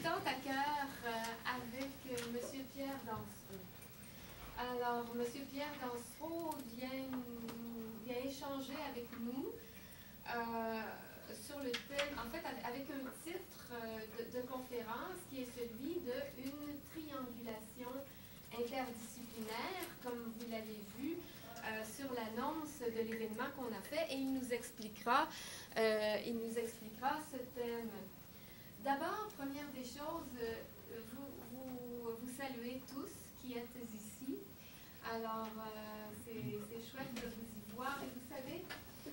tant à cœur avec M. Pierre Dansereau. Alors, M. Pierre Dansereau vient échanger avec nous sur le thème, en fait, avec un titre de conférence qui est celui de « Une triangulation interdisciplinaire », comme vous l'avez vu, sur l'annonce de l'événement qu'on a fait, et il nous expliquera ce thème. D'abord, première des choses, vous saluez tous qui êtes ici. Alors, c'est chouette de vous y voir. Et vous savez,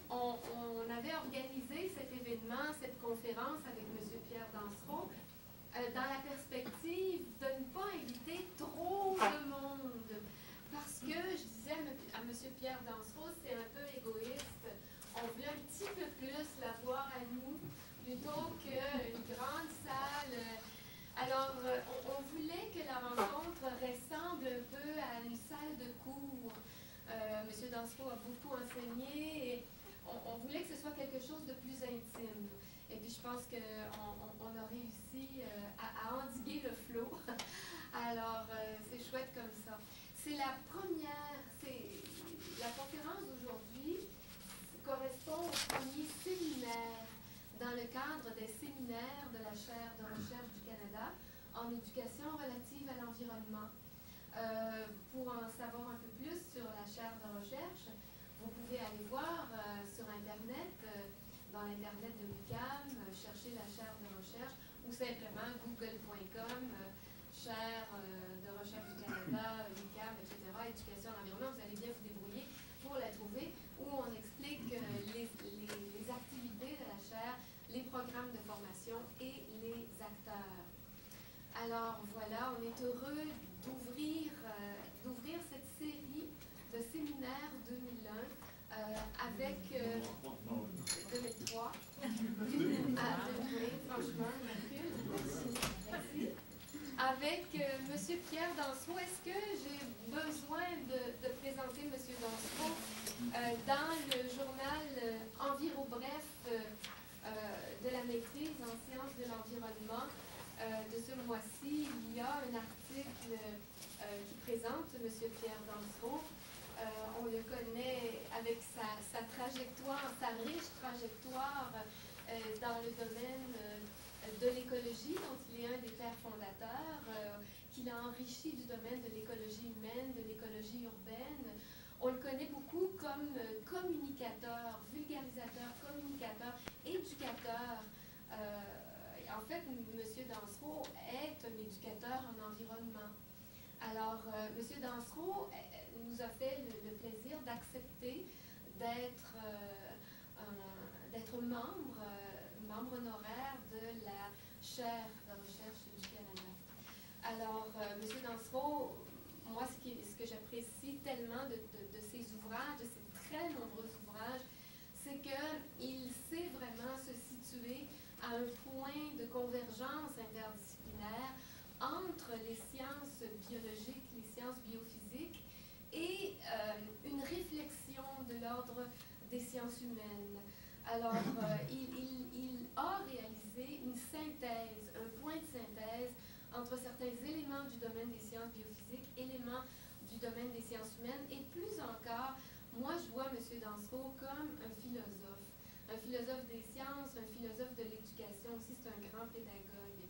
on avait organisé cet événement, cette conférence avec M. Pierre Dansereau, dans la perspective de ne pas inviter trop de monde. Parce que, je disais à M. Pierre Dansereau, c'est un peu égoïste. On veut un petit peu plus l'avoir à nous, plutôt qu'une grande salle. Alors, on voulait que la rencontre ressemble un peu à une salle de cours. M. Dansereau a beaucoup enseigné et on voulait que ce soit quelque chose de plus intime. Et puis, je pense qu'on a réussi à endiguer le flot. Alors, c'est chouette comme ça. C'est la conférence d'aujourd'hui correspond au premier séminaire dans le cadre des séminaires de la chaire de recherche du Canada en éducation relative à l'environnement. Pour en savoir un peu plus sur la chaire de recherche, vous pouvez aller voir sur Internet, dans l'Internet de l'UQAM, chercher la chaire de recherche ou simplement google.com, chaire de recherche du Canada, l'UQAM, etc., éducation à l'environnement. Vous allez bien vous débrouiller pour la trouver, où on explique les activités de la chaire, les programmes de formation et les acteurs. Alors voilà, on est heureux d'ouvrir cette série de séminaires 2001 avec 2003. Franchement, merci. Avec M. Pierre Dansereau. Est-ce que j'ai besoin de présenter M. Dansereau dans le journal Envirobref de la maîtrise en sciences de l'environnement de ce mois-ci? Il y a un article qui présente M. Pierre Dansereau. On le connaît avec sa trajectoire, sa riche trajectoire dans le domaine de l'écologie, dont il est un des pères fondateurs, qu'il a enrichi du domaine de l'écologie humaine, de l'écologie urbaine. On le connaît beaucoup comme communicateur, vulgarisateur, communicateur, éducateur. En fait, M. Dansereau est un éducateur en environnement. Alors, M. Dansereau nous a fait le plaisir d'accepter d'être membre honoraire de la chaire de recherche du Canada. Alors, M. Dansereau, moi, ce que j'apprécie tellement de ses ouvrages, de ses très nombreux ouvrages, c'est qu'il sait vraiment se situer à un point de convergence interdisciplinaire entre les sciences biologiques, les sciences biophysiques et une réflexion de l'ordre des sciences humaines. Alors, il a réalisé une synthèse, un point de synthèse entre certains éléments du domaine des sciences biophysiques, éléments du domaine des sciences humaines, et plus encore, moi je vois M. Dansereau comme un philosophe des sciences, un philosophe de l'éducation aussi, c'est un grand pédagogue.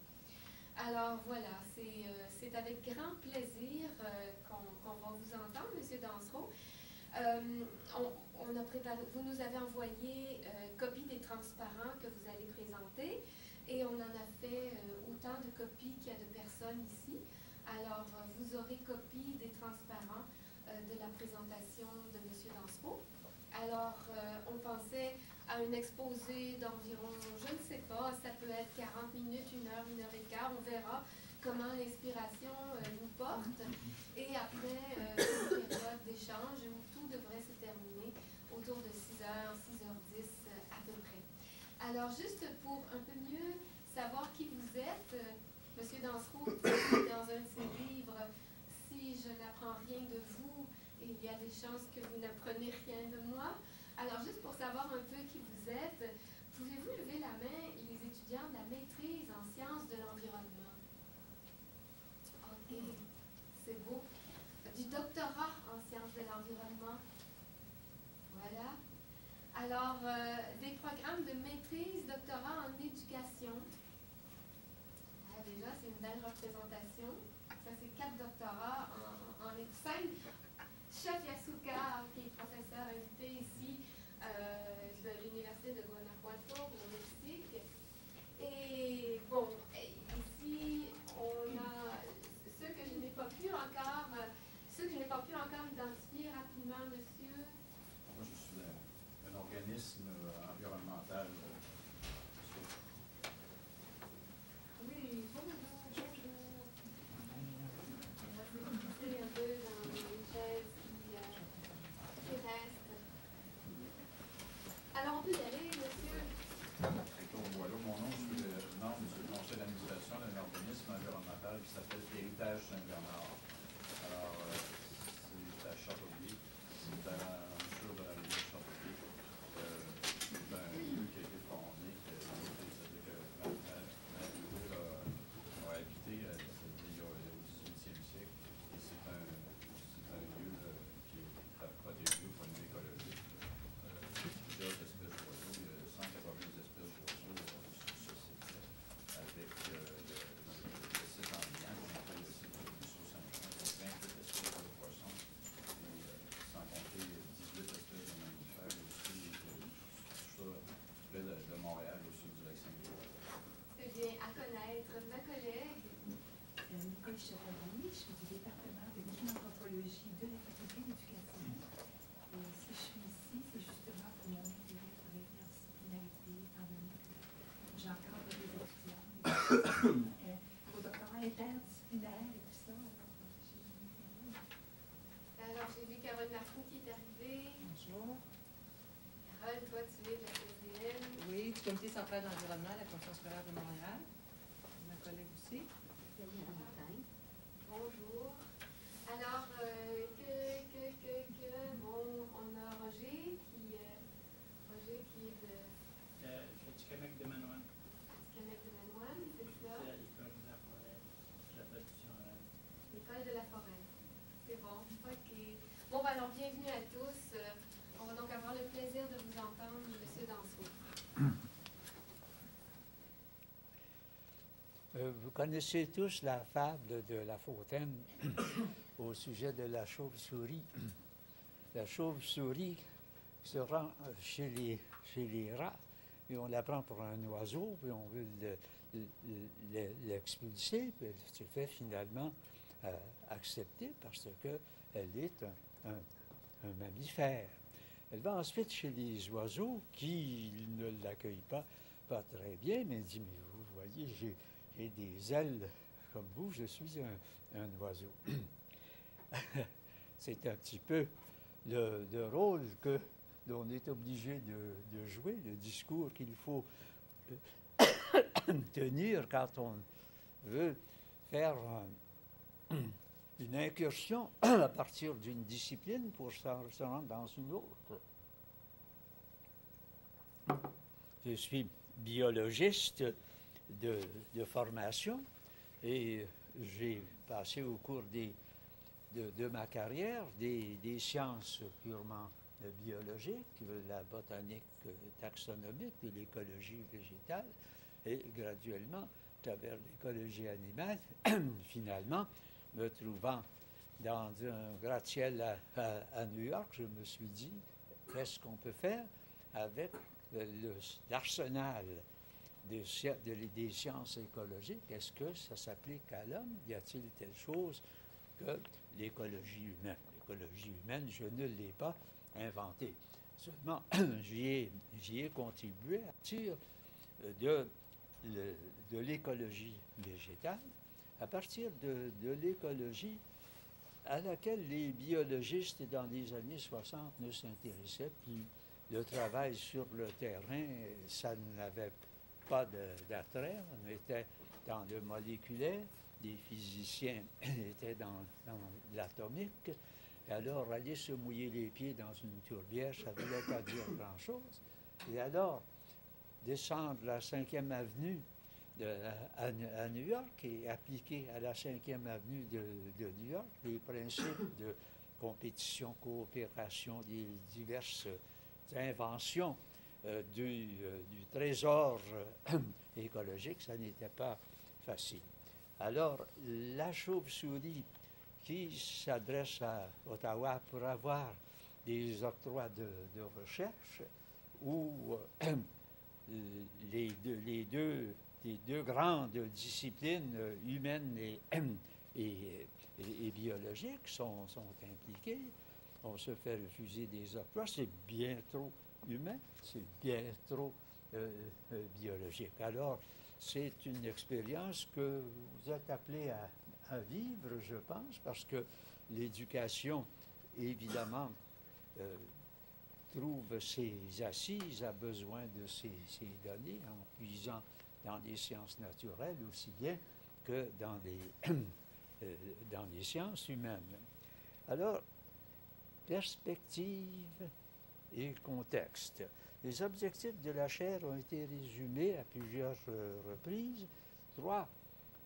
Alors voilà, c'est avec grand plaisir qu'on va vous entendre, M. Dansereau. Vous nous avez envoyé copie des transparents que vous allez présenter et on en a fait autant de copies qu'il y a de personnes ici. Alors, vous aurez copie des transparents de la présentation de M. Dansereau. Alors, on pensait à un exposé d'environ, je ne sais pas, ça peut être 40 minutes, 1 heure, 1 heure et quart, on verra comment l'inspiration nous porte. Et après, une période d'échange où tout devrait se terminer autour de 6h, 6h10 à peu près. Alors, juste pour un peu mieux savoir qui vous êtes, M. Dansereau, dans un de ses livres, « Si je n'apprends rien de vous, il y a des chances que vous n'apprenez rien de moi ». Alors, juste pour savoir un peu qui vous êtes, pouvez-vous lever la main, les étudiants de la maîtrise en sciences de l'environnement? Alors, des programmes de maîtrise, doctorat en éducation. Ah, déjà, c'est une belle représentation. Ça, c'est 4 doctorats en 5. Chef Yasuka, qui est professeur invité ici de l'Université de Guanajuato au Mexique. Et bon, ici, on a ceux que je n'ai pas pu encore, identifier rapidement, monsieur. Moi, je suis un organisme environnemental. Oui, bonjour. On va se glisser un peu dans une chaise qui reste. Alors, on peut y aller, monsieur. Voilà, mon nom, je suis membre du conseil d'administration d'un organisme environnemental qui s'appelle Héritage Saint-Bernard. Alors, c'est à Châteauguay, c'est à l'embouchure de la rivière Châteauguay. C'est un lieu qui a été fondé, c'est-à-dire que Marie-Louis a habité il y a au XVIIIe siècle, et c'est un lieu qui est protégé au point de vue écologique. Plusieurs espèces d'oiseaux, il y a 180 espèces d'oiseaux sur ce site-là, avec le site en lien, qu'on appelle le site du Saint-Jean, 28 espèces de poissons, et sans compter 18 espèces de mammifères, et aussi tout ça près de Montréal, au sud du lac Saint-Louis. C'est bien à connaître. Ma collègue. Nicole Chevalier, je suis du département de climatologie de la faculté d'éducation. Et si je suis ici, c'est justement pour mon intérêt pour l'interdisciplinarité, étant donné que j'encadre des étudiants au doctorat interdisciplinaire et tout ça. Alors, j'ai vu Carole Marcoux qui est arrivée. Bonjour. Carole, toi, tu es de la CSDM. Oui, du Comité central d'environnement de la Commission scolaire de Montréal. Ma collègue aussi. Bonjour. Alors, bon, on a Roger qui est du Québec de Manoine. du Québec de Manoine, c'est ça? C'est à l'école de la forêt, de la production orale. L'école de la forêt. C'est bon. OK. Bon, ben alors, bienvenue à tous. On va donc avoir le plaisir de vous entendre, M. Dansereau. Vous connaissez tous la fable de La Fontaine au sujet de la chauve-souris. La chauve-souris se rend chez les rats et on la prend pour un oiseau, puis on veut l'expulser, puis elle se fait finalement accepter parce qu'elle est un mammifère. Elle va ensuite chez les oiseaux qui ne l'accueillent pas très bien, mais elle dit, mais vous voyez, j'ai des ailes comme vous, je suis un oiseau. C'est un petit peu le rôle l'on est obligé de jouer, le discours qu'il faut tenir quand on veut faire une incursion à partir d'une discipline pour se rendre dans une autre. Je suis biologiste de formation et j'ai passé au cours de ma carrière des sciences purement biologiques, la botanique taxonomique, de l'écologie végétale et graduellement, à travers l'écologie animale, finalement, me trouvant dans un gratte-ciel à New York, je me suis dit, qu'est-ce qu'on peut faire avec l'arsenal des sciences écologiques? Est-ce que ça s'applique à l'homme? Y a-t-il telle chose que l'écologie humaine? L'écologie humaine, je ne l'ai pas inventée. Seulement, j'y ai contribué à partir de l'écologie végétale, à partir de l'écologie à laquelle les biologistes dans les années 60 ne s'intéressaient plus. Le travail sur le terrain, ça n'avait pas d'attrait. On était dans le moléculaire, les physiciens étaient dans l'atomique. Alors, aller se mouiller les pieds dans une tourbière, ça ne voulait pas dire grand-chose. Et alors, descendre la 5e avenue à New York et appliquer à la 5e avenue de New York les principes de compétition, coopération, des diverses invention du trésor écologique, ça n'était pas facile. Alors, la chauve-souris qui s'adresse à Ottawa pour avoir des octrois de recherche où les deux grandes disciplines humaines et biologiques sont impliquées. On se fait refuser des octrois. C'est bien trop humain, c'est bien trop biologique. Alors, c'est une expérience que vous êtes appelé à vivre, je pense, parce que l'éducation, évidemment, trouve ses assises, a besoin de ces données en puisant dans les sciences naturelles aussi bien que dans les sciences humaines. Alors, perspective et contexte. Les objectifs de la chaire ont été résumés à plusieurs reprises. 3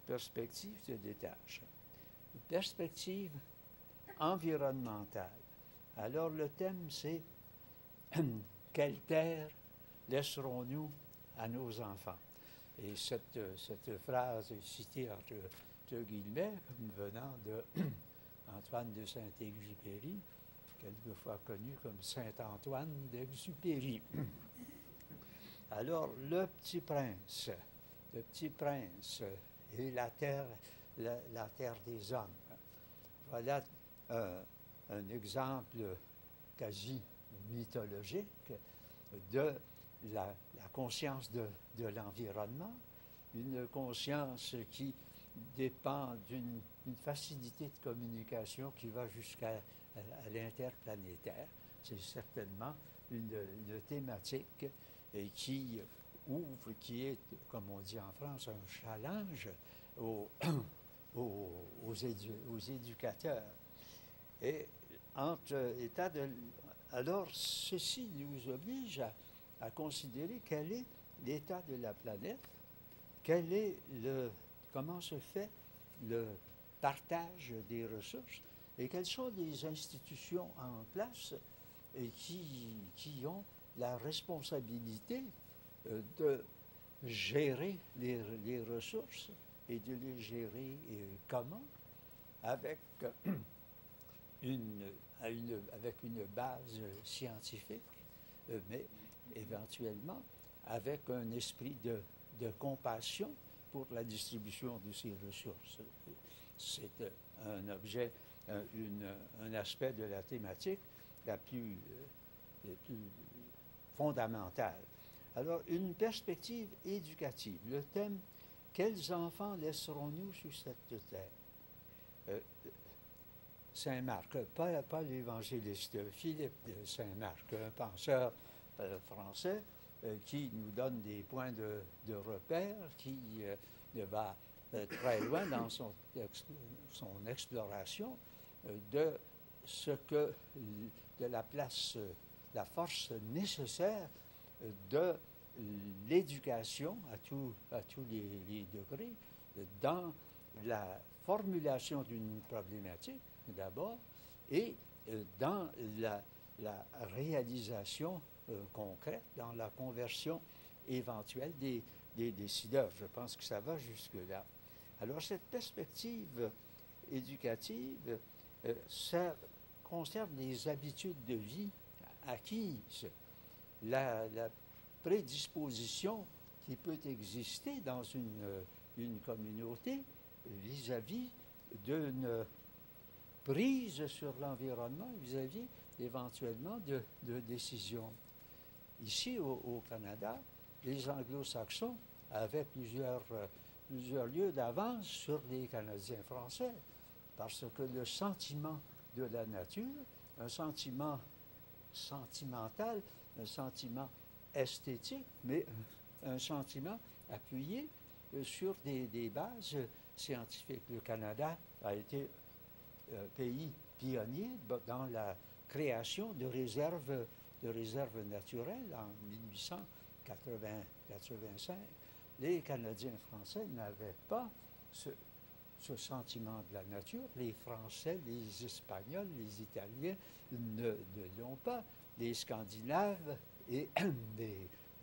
perspectives se détachent. Une perspective environnementale. Alors, le thème, c'est quelle terre laisserons-nous à nos enfants? Et cette phrase est citée entre guillemets, venant de Antoine de Saint-Exupéry, quelquefois connu comme Saint-Antoine d'Exupéry. Alors, le petit prince et la terre des hommes. Voilà un exemple quasi mythologique de la conscience de l'environnement, une conscience qui dépend d'une facilité de communication qui va jusqu'à l'interplanétaire. C'est certainement une thématique qui ouvre, qui est, comme on dit en France, un challenge aux éducateurs. Et alors, ceci nous oblige à considérer quel est l'état de la planète, comment se fait le partage des ressources et quelles sont les institutions en place et qui ont la responsabilité de gérer les ressources et de les gérer comment avec une base scientifique, mais éventuellement avec un esprit de compassion pour la distribution de ces ressources. C'est un aspect de la thématique la plus fondamentale. Alors, une perspective éducative. Le thème « Quels enfants laisserons-nous sur cette terre » Saint-Marc, pas l'évangéliste, Philippe de Saint-Marc, un penseur français qui nous donne des points de repère, qui va très loin dans son exploration de la force nécessaire de l'éducation à tous les degrés dans la formulation d'une problématique d'abord et dans la réalisation concrète, dans la conversion éventuelle des décideurs. Je pense que ça va jusque-là. Alors cette perspective éducative, ça concerne les habitudes de vie acquises, la prédisposition qui peut exister dans une communauté vis-à-vis d'une prise sur l'environnement, vis-à-vis éventuellement de décisions. Ici, au Canada, les Anglo-Saxons avaient plusieurs lieues d'avance sur les Canadiens français, parce que le sentiment de la nature, un sentiment sentimental, un sentiment esthétique, mais un sentiment appuyé sur des bases scientifiques. Le Canada a été un pays pionnier dans la création de réserves naturelles en 1885. Les Canadiens français n'avaient pas ce sentiment de la nature. Les Français, les Espagnols, les Italiens ne l'ont pas. les Scandinaves et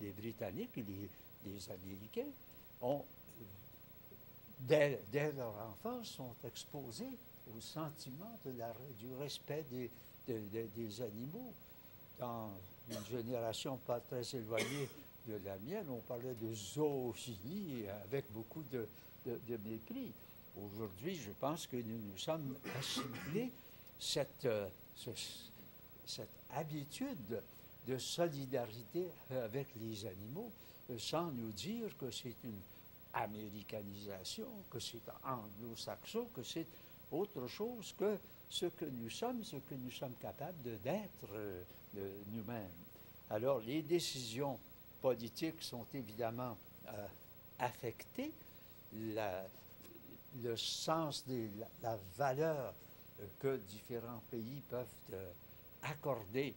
les Britanniques et les Américains ont, dès leur enfance, sont exposés au sentiment du respect des animaux. Dans une génération pas très éloignée de la mienne, on parlait de zoophilie avec beaucoup de mépris. Aujourd'hui, je pense que nous nous sommes assimilés cette habitude de solidarité avec les animaux, sans nous dire que c'est une américanisation, que c'est anglo-saxon, que c'est autre chose que ce que nous sommes capables d'être nous-mêmes. Alors, les décisions politiques sont évidemment affectées. Le sens la valeur que différents pays peuvent accorder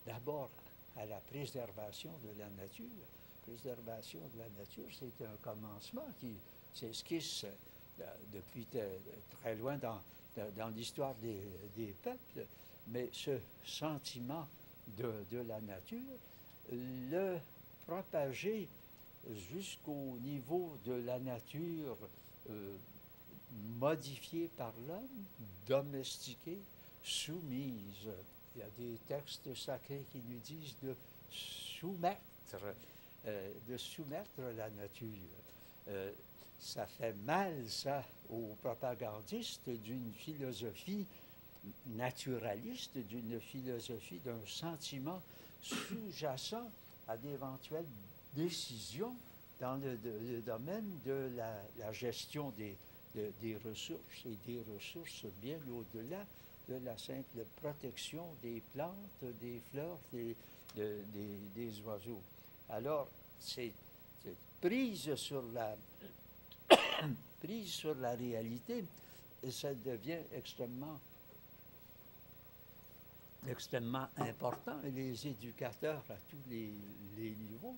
d'abord à la préservation de la nature. Préservation de la nature, c'est un commencement qui s'esquisse depuis très loin dans l'histoire des peuples, mais ce sentiment de la nature, le propager jusqu'au niveau de la nature modifiée par l'homme, domestiquée, soumise. Il y a des textes sacrés qui nous disent de soumettre la nature. Ça fait mal, ça, aux propagandistes d'une philosophie naturaliste, d'une philosophie, d'un sentiment sous-jacent à d'éventuelles décisions dans le domaine de la gestion des ressources, et des ressources bien au-delà de la simple protection des plantes, des fleurs, des oiseaux. Alors, c'est prise sur la réalité, et ça devient extrêmement important. Et les éducateurs à tous les niveaux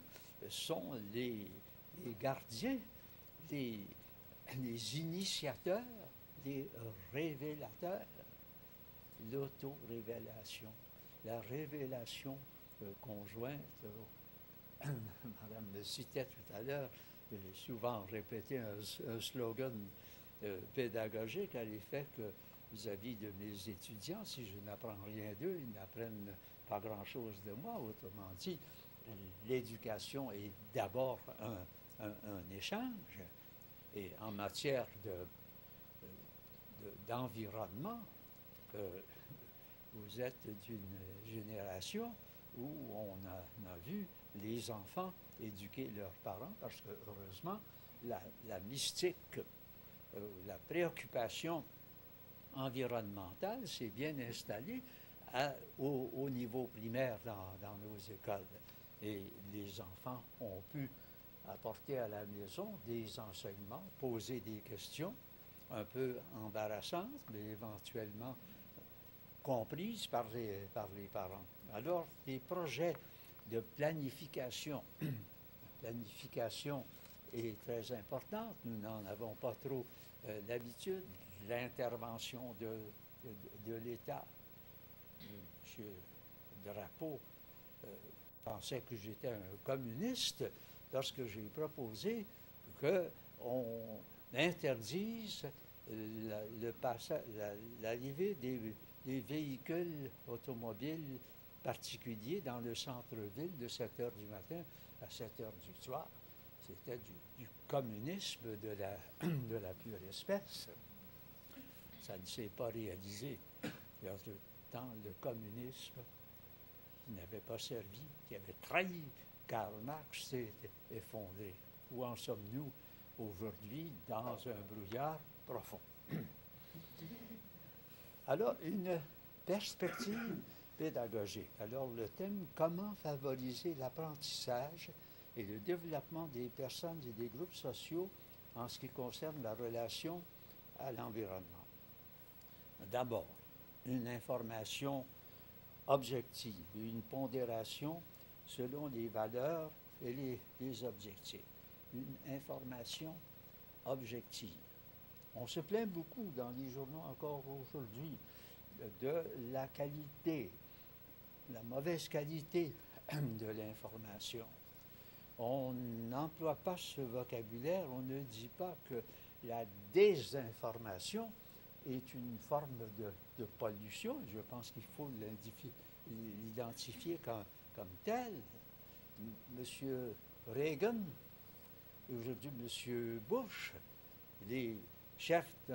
sont les gardiens, les initiateurs, les révélateurs. L'auto-révélation, la révélation conjointe. Madame me citait tout à l'heure, j'ai souvent répété un slogan pédagogique à l'effet que vis-à-vis de mes étudiants, si je n'apprends rien d'eux, ils n'apprennent pas grand-chose de moi. Autrement dit, l'éducation est d'abord un échange. Et en matière d'environnement, vous êtes d'une génération où on a vu les enfants éduquer leurs parents, parce que, heureusement, la mystique, la préoccupation environnementale s'est bien installée au niveau primaire dans nos écoles. Et les enfants ont pu apporter à la maison des enseignements, poser des questions un peu embarrassantes, mais éventuellement comprises par les parents. Alors, des projets de planification, la planification est très importante, nous n'en avons pas trop l'habitude, l'intervention de l'État. M. Drapeau pensait que j'étais un communiste lorsque j'ai proposé qu'on interdise l'arrivée des véhicules automobiles particuliers dans le centre-ville de 7 heures du matin à 7 heures du soir. C'était du communisme de la pure espèce. Ça ne s'est pas réalisé. Dans le communisme qui n'avait pas servi, qui avait trahi Karl Marx, s'est effondré. Où en sommes-nous aujourd'hui dans un brouillard profond? Alors, une perspective pédagogique. Alors, le thème, comment favoriser l'apprentissage et le développement des personnes et des groupes sociaux en ce qui concerne la relation à l'environnement. D'abord, une information objective, une pondération selon les valeurs et les objectifs. Une information objective. On se plaint beaucoup dans les journaux encore aujourd'hui de la qualité la mauvaise qualité de l'information. On n'emploie pas ce vocabulaire, on ne dit pas que la désinformation est une forme de pollution. Je pense qu'il faut l'identifier comme tel. M. Reagan et aujourd'hui M. Bush, les chefs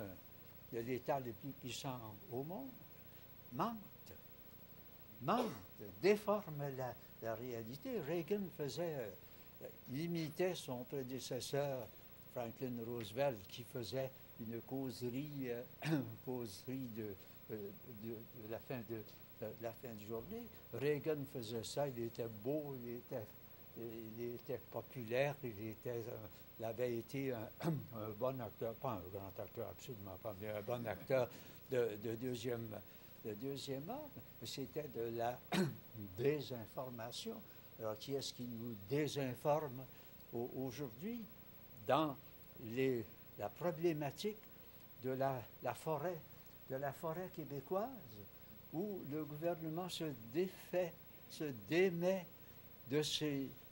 de l'État le plus puissant au monde, mentent, déforment la réalité. Reagan imitait son prédécesseur Franklin Roosevelt qui faisait une causerie de la fin de journée. Reagan faisait ça, il était beau, il était populaire, il avait été un bon acteur, pas un grand acteur, absolument pas, mais un bon acteur de deuxième ordre. C'était de la désinformation. Alors, qui est-ce qui nous désinforme aujourd'hui dans la problématique de la forêt québécoise, où le gouvernement se démet de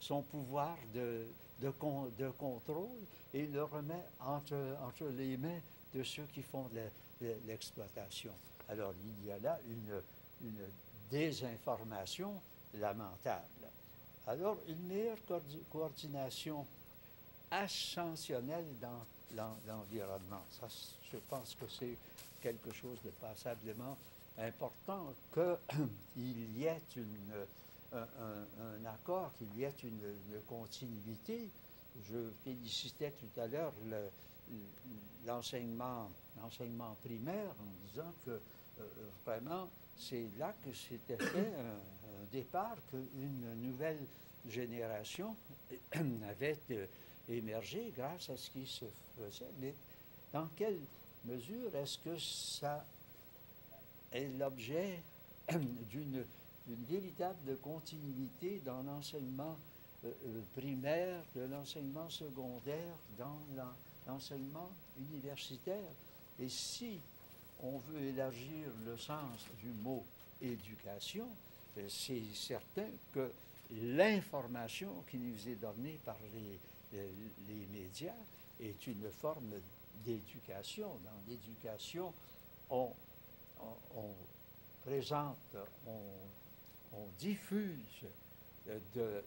son pouvoir de contrôle et le remet entre les mains de ceux qui font de l'exploitation. Alors, il y a là une désinformation lamentable. Alors, une meilleure coordination ascensionnelle dans l'environnement. Ça, je pense que c'est quelque chose de passablement important qu'il y ait un accord, qu'il y ait une continuité. Je félicitais tout à l'heure l'enseignement primaire en disant que vraiment, c'est là que s'était fait un départ, qu'une nouvelle génération avait émergé grâce à ce qui se faisait. Mais dans quelle mesure est-ce que ça est l'objet d'une véritable continuité dans l'enseignement primaire, de l'enseignement secondaire, dans l'enseignement universitaire? Et si on veut élargir le sens du mot éducation, c'est certain que l'information qui nous est donnée par les médias est une forme d'éducation. Dans l'éducation, on présente, on diffuse de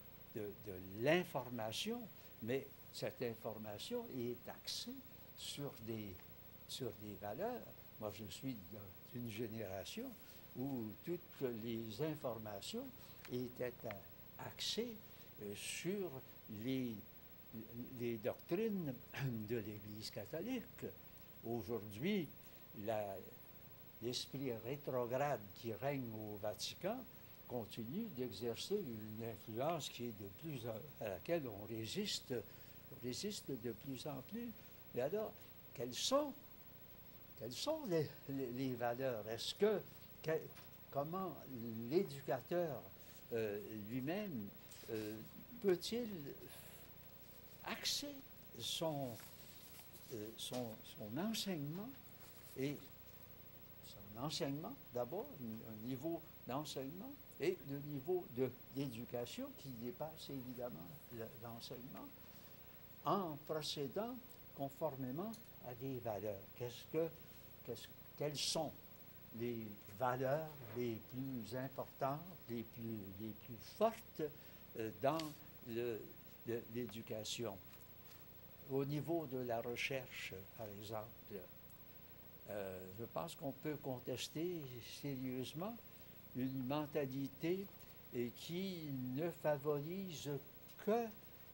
l'information, mais cette information est axée sur des valeurs. Moi, je suis d'une génération où toutes les informations étaient axées sur les doctrines de l'Église catholique. Aujourd'hui, l'esprit rétrograde qui règne au Vatican continue d'exercer une influence qui est à laquelle on résiste de plus en plus. Mais alors, quelles sont les valeurs? Comment l'éducateur lui-même peut-il axer son enseignement et son enseignement d'abord, un niveau d'enseignement et le niveau d'éducation qui dépasse évidemment l'enseignement en procédant conformément à des valeurs. Quelles sont les valeurs les plus importantes, les plus fortes dans l'éducation? Au niveau de la recherche, par exemple, je pense qu'on peut contester sérieusement une mentalité qui ne favorise que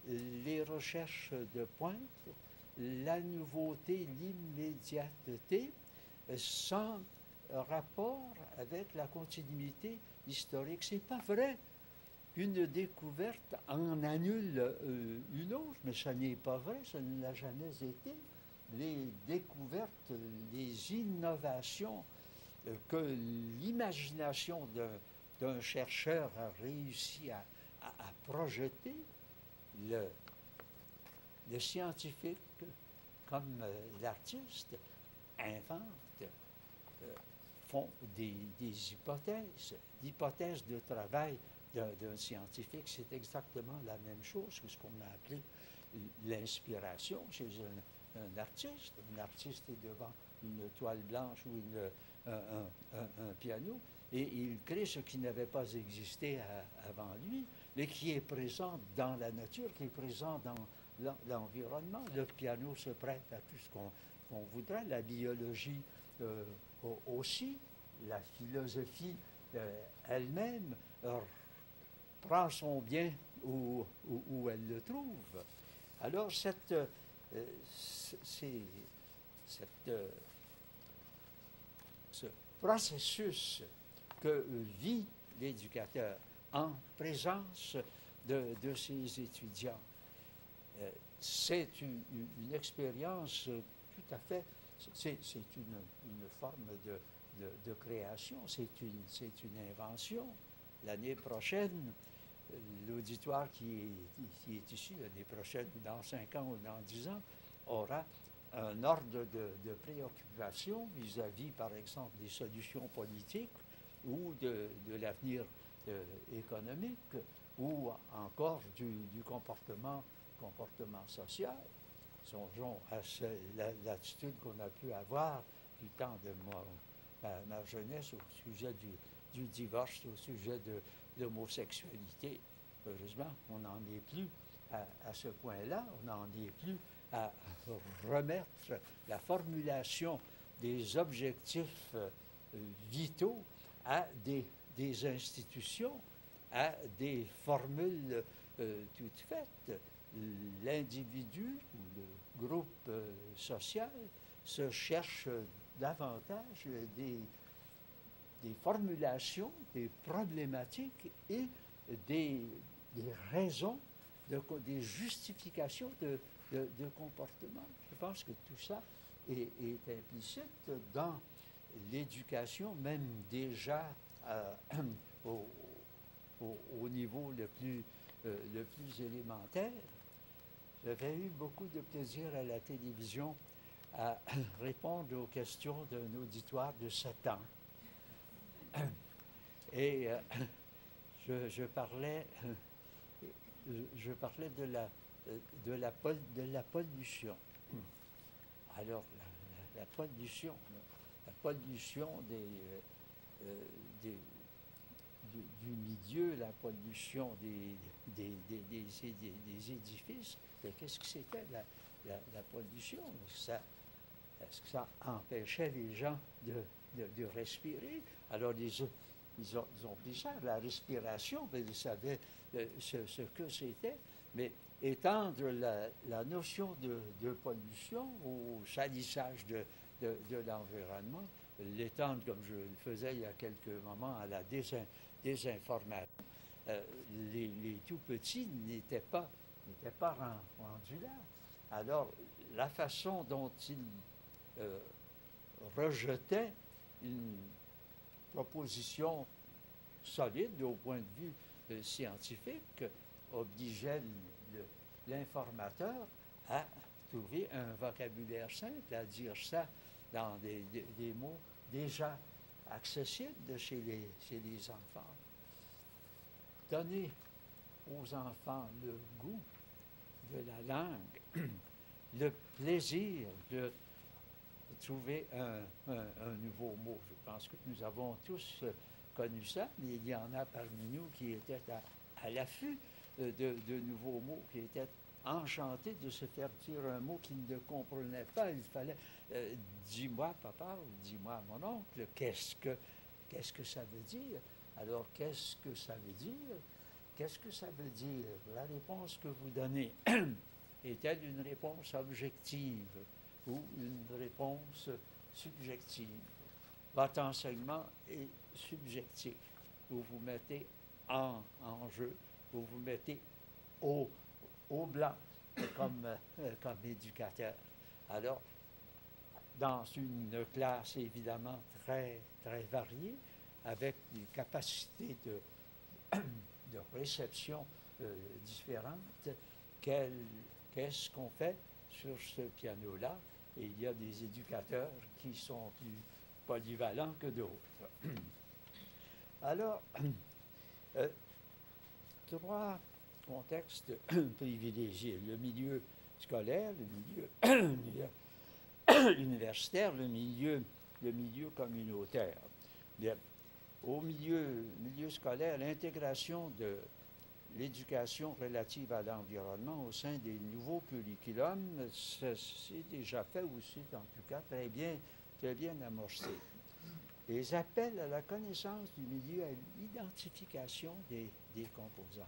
les recherches de pointe, la nouveauté, l'immédiateté, sans rapport avec la continuité historique. C'est pas vrai qu'une découverte en annule une autre, mais ça n'est pas vrai, ça ne l'a jamais été. Les découvertes, les innovations que l'imagination d'un chercheur a réussi à projeter, le scientifique comme l'artiste invente, font des hypothèses. L'hypothèse de travail d'un scientifique, c'est exactement la même chose que ce qu'on a appelé l'inspiration chez un artiste. Un artiste est devant une toile blanche ou un piano et il crée ce qui n'avait pas existé avant lui, mais qui est présent dans la nature, qui est présent dans l'environnement. Le piano se prête à tout ce qu'on voudrait, la biologie aussi, la philosophie elle-même prend son bien où elle le trouve. Alors, ce processus que vit l'éducateur en présence de ses étudiants, c'est une expérience tout à fait, c'est une forme de création, c'est une invention. L'année prochaine, l'auditoire qui est ici, l'année prochaine, dans 5 ans ou dans 10 ans, aura un ordre de préoccupation vis-à-vis, par exemple, des solutions politiques ou de l'avenir économique ou encore du comportement social. Songeons à l'attitude qu'on a pu avoir du temps de ma jeunesse au sujet du divorce, au sujet de l'homosexualité. Heureusement, on n'en est plus à ce point-là, on n'en est plus à remettre la formulation des objectifs vitaux à des institutions, à des formules toutes faites. L'individu ou le groupe social se cherche davantage des formulations, des problématiques et des raisons, des justifications de comportement. Je pense que tout ça est implicite dans l'éducation, même déjà au niveau le plus élémentaire. J'avais eu beaucoup de plaisir à la télévision à répondre aux questions d'un auditoire de 7 ans. Et je parlais de la pollution. Alors, la pollution du milieu, la pollution des édifices. Qu'est-ce que c'était la pollution? Est-ce que ça empêchait les gens de respirer? Alors, ils ont pris ça, la respiration, mais ils savaient ce que c'était. Mais étendre la notion de pollution au salissage de l'environnement, l'étendre comme je le faisais il y a quelques moments à la désinformation, les tout petits n'étaient pas rendus là. Alors, la façon dont ils rejetaient une proposition solide au point de vue scientifique obligeait l'informateur à trouver un vocabulaire simple, à dire ça dans des mots déjà accessibles chez les enfants. Donner aux enfants le goût de la langue, le plaisir de trouver un nouveau mot. Je pense que nous avons tous connu ça, mais il y en a parmi nous qui étaient à l'affût de nouveaux mots, qui étaient enchantés de se faire dire un mot qu'ils ne comprenaient pas. Il fallait dis-moi papa ou dis-moi mon oncle, qu'est-ce que ça veut dire? Alors qu'est-ce que ça veut dire? Qu'est-ce que ça veut dire? La réponse que vous donnez est-elle une réponse objective ou une réponse subjective? Votre enseignement est subjectif. Vous vous mettez en jeu, vous vous mettez au blanc comme éducateur. Alors, dans une classe évidemment très, très variée, avec des capacités de réception différentes, qu'est-ce qu'on fait sur ce piano-là? Et il y a des éducateurs qui sont plus polyvalents que d'autres. Alors, trois contextes privilégiés. Le milieu scolaire, le milieu universitaire, le milieu communautaire. Bien, au milieu scolaire, l'intégration de l'éducation relative à l'environnement au sein des nouveaux curriculums, c'est déjà fait aussi, en tout cas, très bien amorcé. Les appels à la connaissance du milieu, à l'identification des composantes.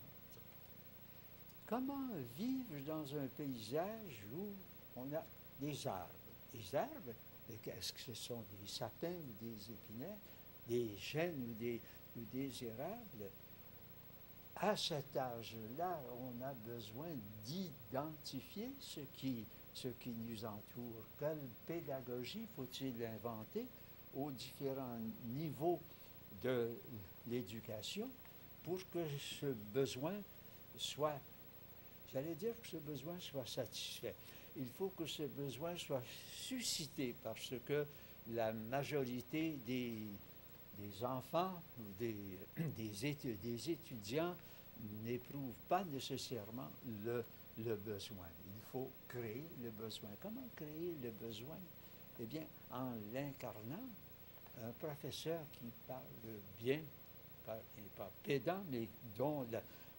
Comment vivre dans un paysage où on a des arbres? Des arbres, est-ce que ce sont des sapins ou des épinets, des chênes ou des érables? À cet âge-là, on a besoin d'identifier ce qui nous entoure. Quelle pédagogie faut-il inventer aux différents niveaux de l'éducation pour que ce besoin soit, j'allais dire que ce besoin soit satisfait. Il faut que ce besoin soit suscité parce que la majorité des enfants ou des étudiants n'éprouvent pas nécessairement le besoin. Il faut créer le besoin. Comment créer le besoin? Eh bien, en l'incarnant, un professeur qui parle bien, pas pédant, mais dont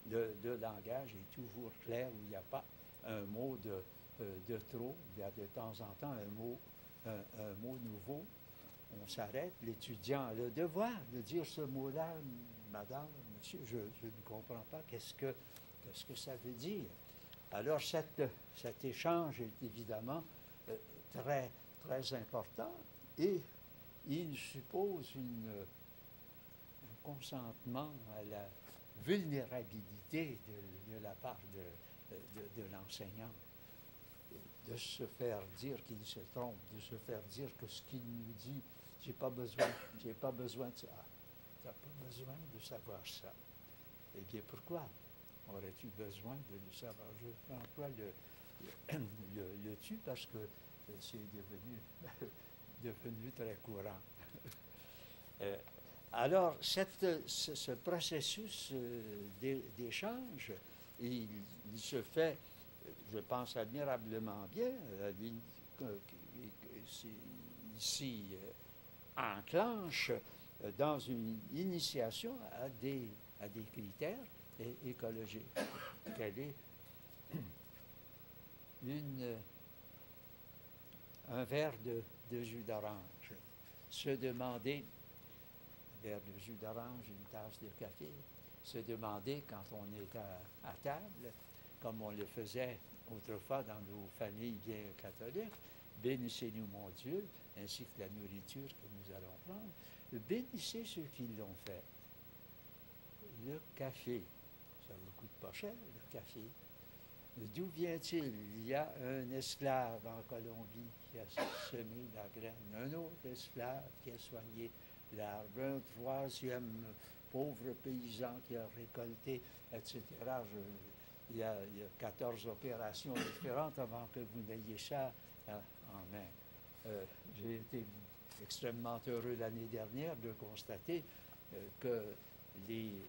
le langage est toujours clair, où il n'y a pas un mot de trop, il y a de temps en temps un mot nouveau. On s'arrête, l'étudiant a le devoir de dire ce mot-là, madame, monsieur, je ne comprends pas, qu'est-ce que ça veut dire? Alors cet échange est évidemment très, très important et il suppose un consentement à la vulnérabilité de la part de l'enseignant, de se faire dire qu'il se trompe, de se faire dire que ce qu'il nous dit, j'ai pas besoin de ça. Tu n'as pas besoin de savoir ça. Eh bien, pourquoi aurais-tu besoin de le savoir? Je emploie le tu parce que c'est devenu très courant. Alors, ce processus d'échange, il se fait, je pense, admirablement bien. Ici, enclenche dans une initiation à des critères écologiques. Quel est un verre de jus d'orange? Se demander, un verre de jus d'orange, une tasse de café, se demander quand on est à table, comme on le faisait autrefois dans nos familles bien catholiques, bénissez-nous mon Dieu, ainsi que la nourriture que nous allons prendre. Bénissez ceux qui l'ont fait. Le café, ça ne coûte pas cher, le café. D'où vient-il? Il y a un esclave en Colombie qui a semé la graine, un autre esclave qui a soigné l'arbre, un troisième pauvre paysan qui a récolté, etc. Il y a 14 opérations différentes avant que vous n'ayez ça en main. J'ai été extrêmement heureux l'année dernière de constater que les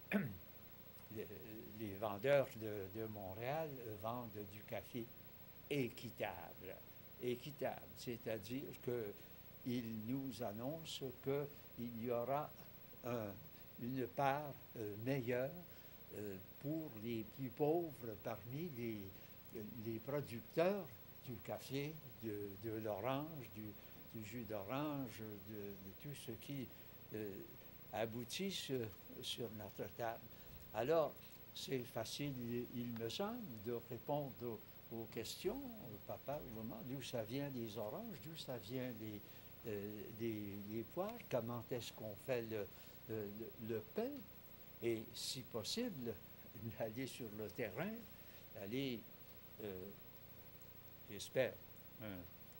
vendeurs de Montréal vendent du café équitable. Équitable, c'est-à-dire qu'ils nous annoncent qu'il y aura une part meilleure pour les plus pauvres parmi les producteurs du café, de l'orange, du jus d'orange, de tout ce qui aboutit sur notre table. Alors, c'est facile, il me semble, de répondre aux questions, papa ou maman, d'où ça vient les oranges, d'où ça vient les poires, comment est-ce qu'on fait le pain, et si possible, aller sur le terrain, aller, j'espère, un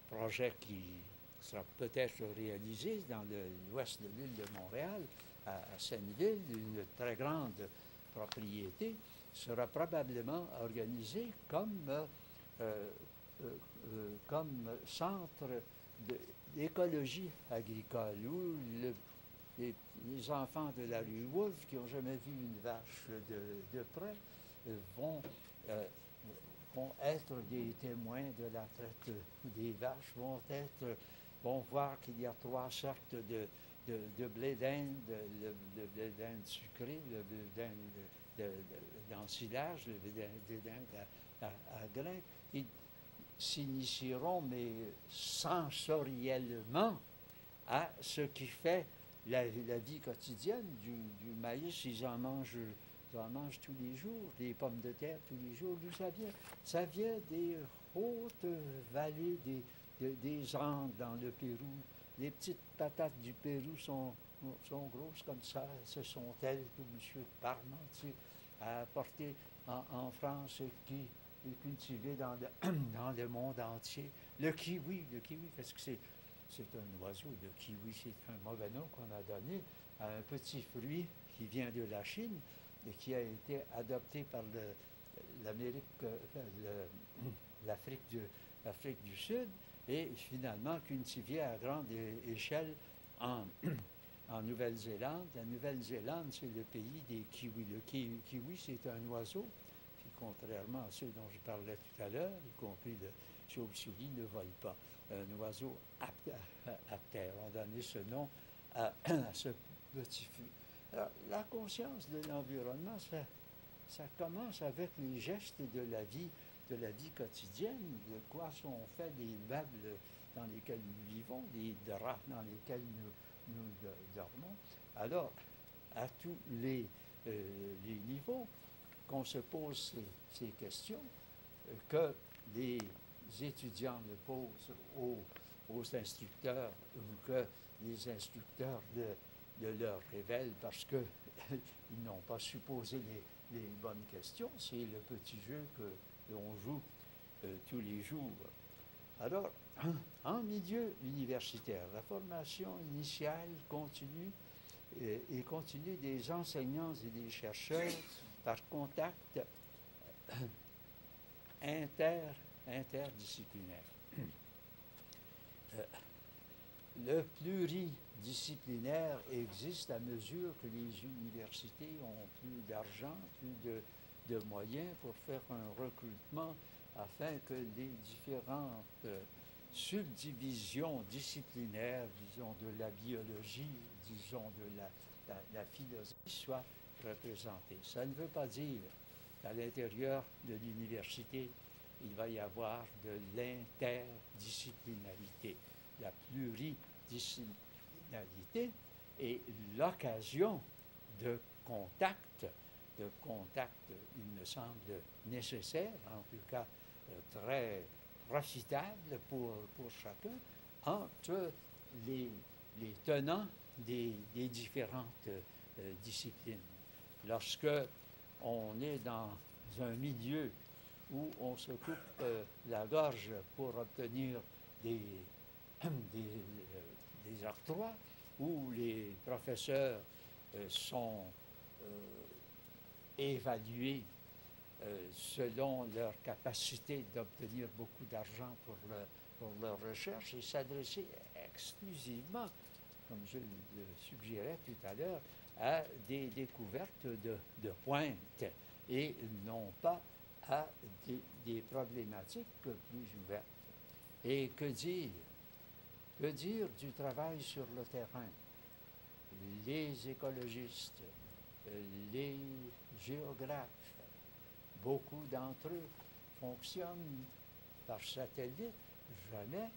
projet qui sera peut-être réalisé dans l'ouest de l'île de Montréal, à Senneville, une très grande propriété, sera probablement organisé comme centre l'écologie agricole, où les enfants de la rue Wolfe, qui n'ont jamais vu une vache de près, euh, vont être des témoins de la traite des vaches, vont voir qu'il y a 3 sortes de blé d'Inde, le blé d'Inde sucré, le blé d'Inde d'ensilage, le blé d'Inde à grains. Ils s'initieront, mais sensoriellement, à ce qui fait la vie quotidienne du maïs. Ils en mangent tous les jours, des pommes de terre tous les jours. D'où ça vient? Ça vient des hautes vallées des Andes dans le Pérou. Les petites patates du Pérou sont grosses comme ça. Ce sont elles que M. Parmentier a apportées en France et qui est cultivé dans le monde entier. Le kiwi, parce que c'est un oiseau, le kiwi, c'est un mauvais nom qu'on a donné à un petit fruit qui vient de la Chine et qui a été adopté par l'Afrique du Sud et finalement cultivé à grande échelle en Nouvelle-Zélande. La Nouvelle-Zélande, c'est le pays des kiwis. Le kiwi, c'est un oiseau qui, contrairement à ceux dont je parlais tout à l'heure, y compris le chauve-souris, ne vole pas. Un oiseau aptère. On a donné ce nom à ce petit fruit. Alors, la conscience de l'environnement, ça commence avec les gestes de la vie quotidienne, de quoi sont faits les meubles dans lesquels nous vivons, les draps dans lesquels nous dormons. Alors, à tous les niveaux, qu'on se pose ces questions, que les étudiants le posent aux instructeurs ou que les instructeurs le leur révèlent parce qu'ils n'ont pas su poser les bonnes questions. C'est le petit jeu que l'on joue tous les jours. Alors, en milieu universitaire, la formation initiale continue et continue des enseignants et des chercheurs par contact interdisciplinaire. Le pluridisciplinaire existe à mesure que les universités ont plus d'argent, plus de moyens pour faire un recrutement afin que les différentes subdivisions disciplinaires, disons de la biologie, disons de la philosophie, soient représentées. Ça ne veut pas dire qu'à l'intérieur de l'université, il va y avoir de l'interdisciplinarité. La pluridisciplinarité est l'occasion de contact, il me semble nécessaire, en tout cas très profitable pour chacun, entre les tenants des différentes disciplines. Lorsque on est dans un milieu où on se coupe la gorge pour obtenir des octrois, où les professeurs sont évalués selon leur capacité d'obtenir beaucoup d'argent pour leur recherche et s'adresser exclusivement, comme je le suggérais tout à l'heure, à des découvertes de pointe et non pas à des problématiques plus ouvertes. Et que dire? Que dire du travail sur le terrain? Les écologistes, les géographes, beaucoup d'entre eux fonctionnent par satellite. Jamais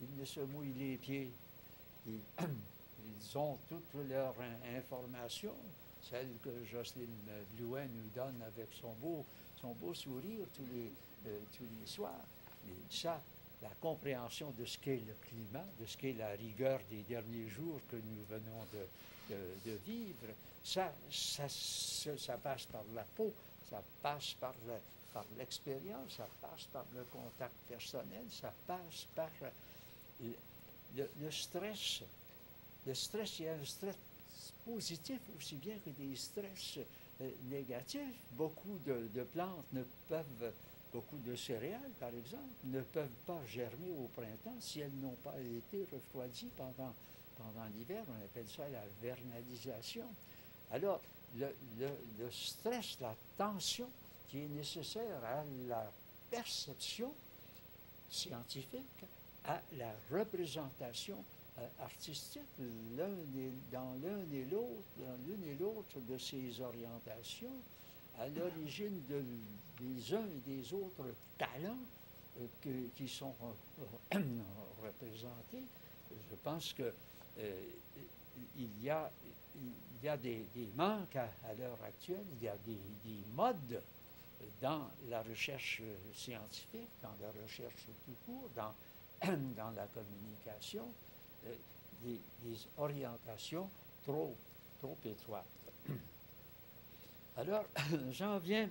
ils ne se mouillent les pieds. Ils ont toutes leurs informations, celles que Jocelyne Blouin nous donne avec son beau sourire tous les soirs. Mais ça, la compréhension de ce qu'est le climat, de ce qu'est la rigueur des derniers jours que nous venons de vivre, ça passe par la peau, ça passe par l'expérience, ça passe par le contact personnel, ça passe par le stress. Le stress, il y a un stress positif aussi bien que des stress négatifs. Beaucoup de plantes ne peuvent beaucoup de céréales, par exemple, ne peuvent pas germer au printemps si elles n'ont pas été refroidies pendant l'hiver. On appelle ça la vernalisation. Alors, le stress, la tension qui est nécessaire à la perception scientifique, à la représentation artistique, dans l'une et l'autre de ces orientations, à l'origine des uns et des autres talents qui sont représentés. Je pense que il y a des manques à l'heure actuelle, il y a des modes dans la recherche scientifique, dans la recherche tout court, dans la communication, des orientations trop étroites. Alors, j'en viens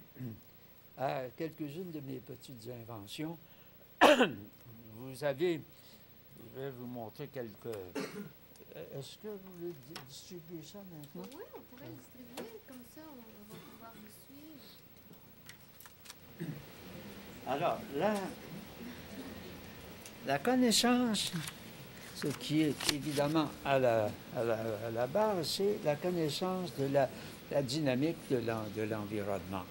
à quelques-unes de mes petites inventions. Je vais vous montrer quelques... Est-ce que vous voulez distribuer ça maintenant? Oui, on pourrait le distribuer, comme ça on va pouvoir le suivre. Alors, la connaissance, ce qui est évidemment à la base, c'est la connaissance de la dynamique de l'environnement.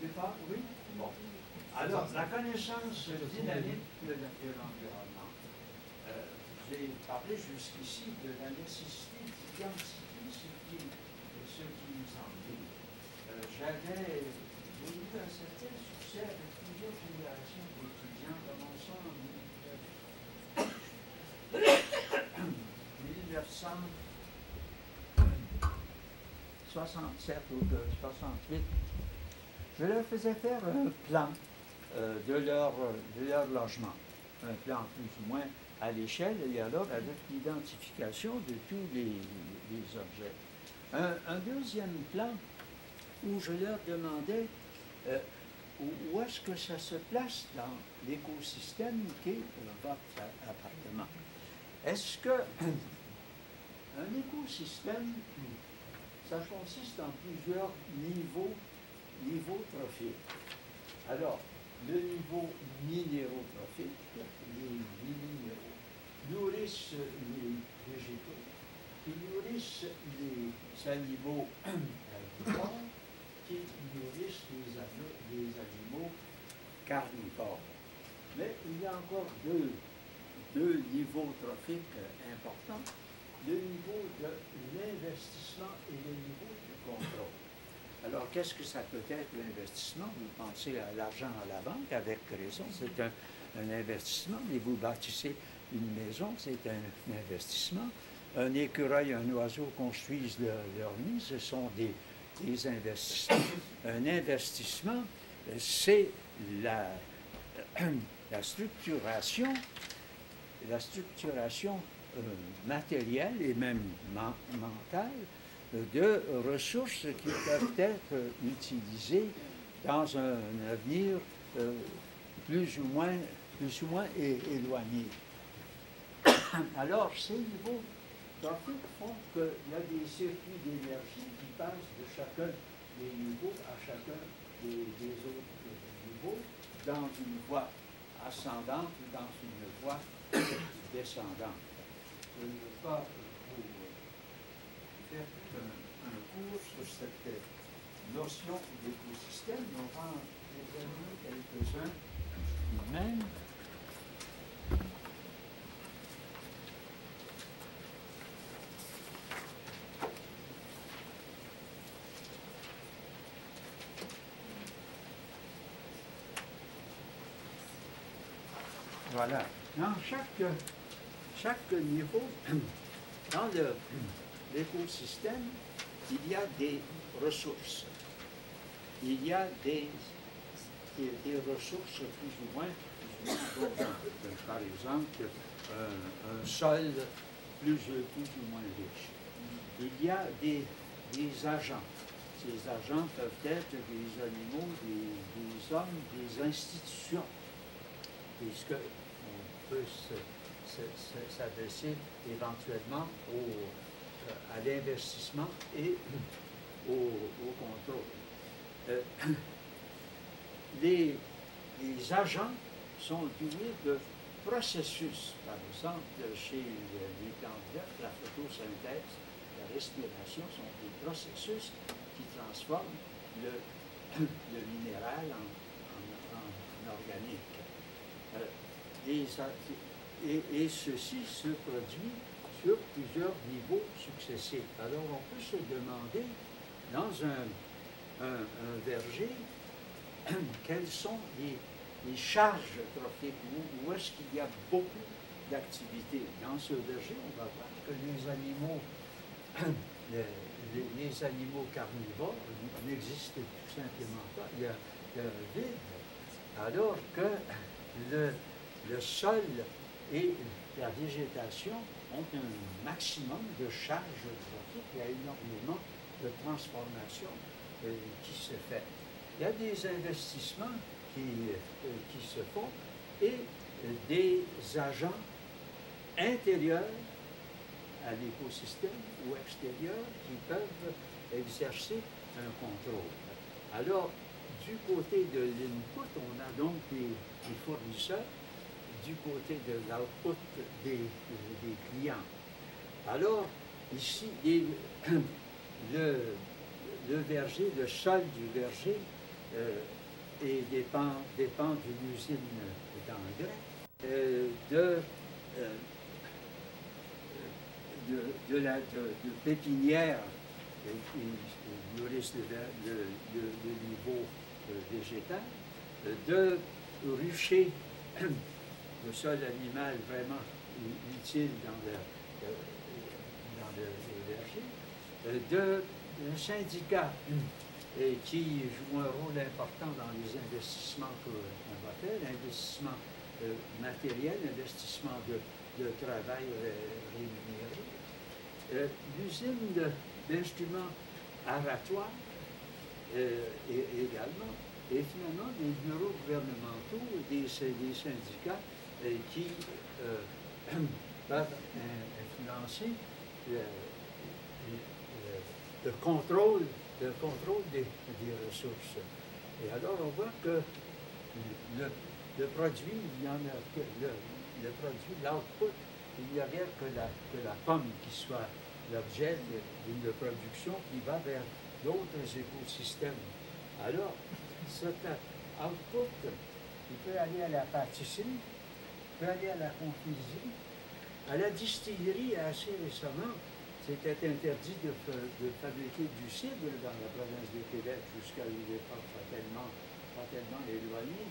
Oui? Bon. Alors, la connaissance dynamique de l'environnement. J'ai parlé jusqu'ici de la nécessité d'identifier ce qui nous entoure. J'avais eu un certain succès avec plusieurs générations d'étudiants commençant en 1967 ou 68. Je leur faisais faire un plan de leur logement, un plan plus ou moins à l'échelle, et alors avec l'identification de tous les objets. Un deuxième plan où je leur demandais où est-ce que ça se place dans l'écosystème qu'est votre appartement. Est-ce que un écosystème, ça consiste en plusieurs niveaux trophiques. Alors, le niveau minérotrophique, les minéraux, nourrissent les végétaux, qui nourrissent les animaux herbivores, qui nourrissent les animaux carnivores. Mais il y a encore deux niveaux trophiques importants, le niveau de l'investissement et le niveau du contrôle. Alors, qu'est-ce que ça peut être l'investissement? Vous pensez à l'argent à la banque, avec raison, c'est un investissement. Et vous bâtissez une maison, c'est un investissement. Un écureuil, un oiseau construisent leur nid, ce sont des investissements. Un investissement, c'est la structuration matérielle et même mentale de ressources qui peuvent être utilisées dans un avenir plus ou moins éloigné. Alors, ces niveaux trophiques font qu'il y a des circuits d'énergie qui passent de chacun des niveaux à chacun des autres niveaux dans une voie ascendante ou dans une voie descendante. Je ne veux pas vous faire un cours sur cette notion d'écosystème. On va en examiner quelques-uns même. Voilà. Dans chaque niveau, dans l'écosystème, il y a des ressources. Il y a des ressources plus ou moins importantes. Par exemple, un sol plus ou moins riche. Il y a des agents. Ces agents peuvent être des animaux, des hommes, des institutions, puisqu'on peut s'adresser éventuellement à l'investissement et au contrôle. Les agents sont doués de processus. Par exemple, chez les plantes vertes, la photosynthèse, la respiration sont des processus qui transforment le minéral en organique. Et ceci se produit sur plusieurs niveaux successifs. Alors, on peut se demander, dans un verger, quelles sont les charges trophiques, où est-ce qu'il y a beaucoup d'activités. Dans ce verger, on va voir que les animaux, les animaux carnivores n'existent tout simplement pas. Il y a un vide, alors que le sol et la végétation ont un maximum de charge trophique. Il y a énormément de transformation qui se fait. Il y a des investissements qui se font et des agents intérieurs à l'écosystème ou extérieurs qui peuvent exercer un contrôle. Alors, du côté de l'input, on a donc des fournisseurs, du côté de l'output des clients. Alors, ici, le verger, le sol du verger dépend d'une usine d'engrais, de pépinières qui nourrissent le niveau végétal, de ruchers, le sol animal vraiment utile dans le verger, de syndicats qui jouent un rôle important dans les investissements qu'on va faire, l'investissement matériel, l'investissement de travail rémunéré, l'usine d'instruments aratoires également, et finalement des bureaux gouvernementaux, des syndicats qui peuvent influencer le contrôle des ressources. Et alors on voit que le produit, il y en a que le produit, l'output, il n'y a rien que la pomme qui soit l'objet d'une production qui va vers d'autres écosystèmes. Alors, cet output, il peut aller à la pâtisserie, il peut aller à la confiserie, à la distillerie. Assez récemment, c'était interdit de fabriquer du cidre dans la province du Québec jusqu'à une époque pas tellement éloignée.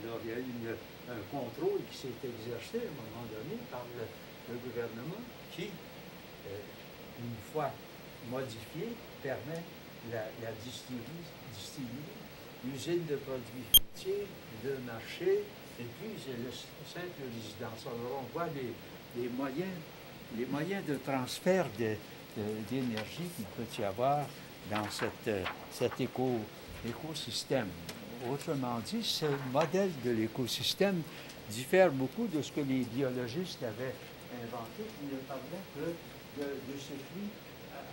Alors, il y a eu un contrôle qui s'est exercé à un moment donné par le gouvernement qui, une fois modifié, permet la distillerie, l'usine de produits fruitiers, le marché, et puis le simple résidence. Alors, on voit les moyens de transfert d'énergie qu'il peut y avoir dans cet écosystème. Autrement dit, ce modèle de l'écosystème diffère beaucoup de ce que les biologistes avaient inventé, qui ne parlaient que de ce flux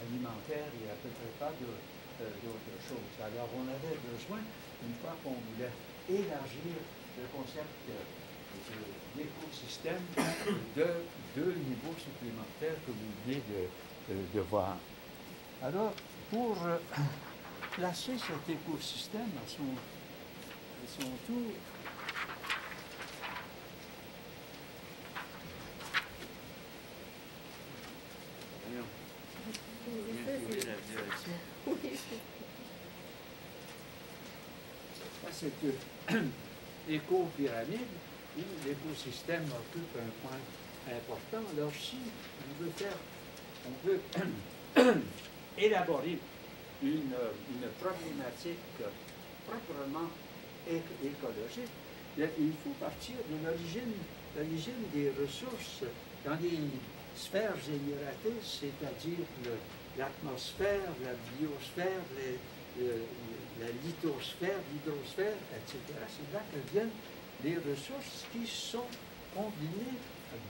alimentaire et à peu près pas d'autre chose. Alors, on avait besoin, une fois qu'on voulait élargir le concept d'écosystème, de deux niveaux supplémentaires que vous venez de voir. Alors, pour placer cet écosystème à son tour, cette éco-pyramide où l'écosystème occupe un point important. Alors si on veut élaborer une problématique proprement écologique, il faut partir de l'origine des ressources dans les sphères génératrices, c'est-à-dire l'atmosphère, la biosphère, la lithosphère, l'hydrosphère, etc. C'est là que viennent les ressources qui sont combinées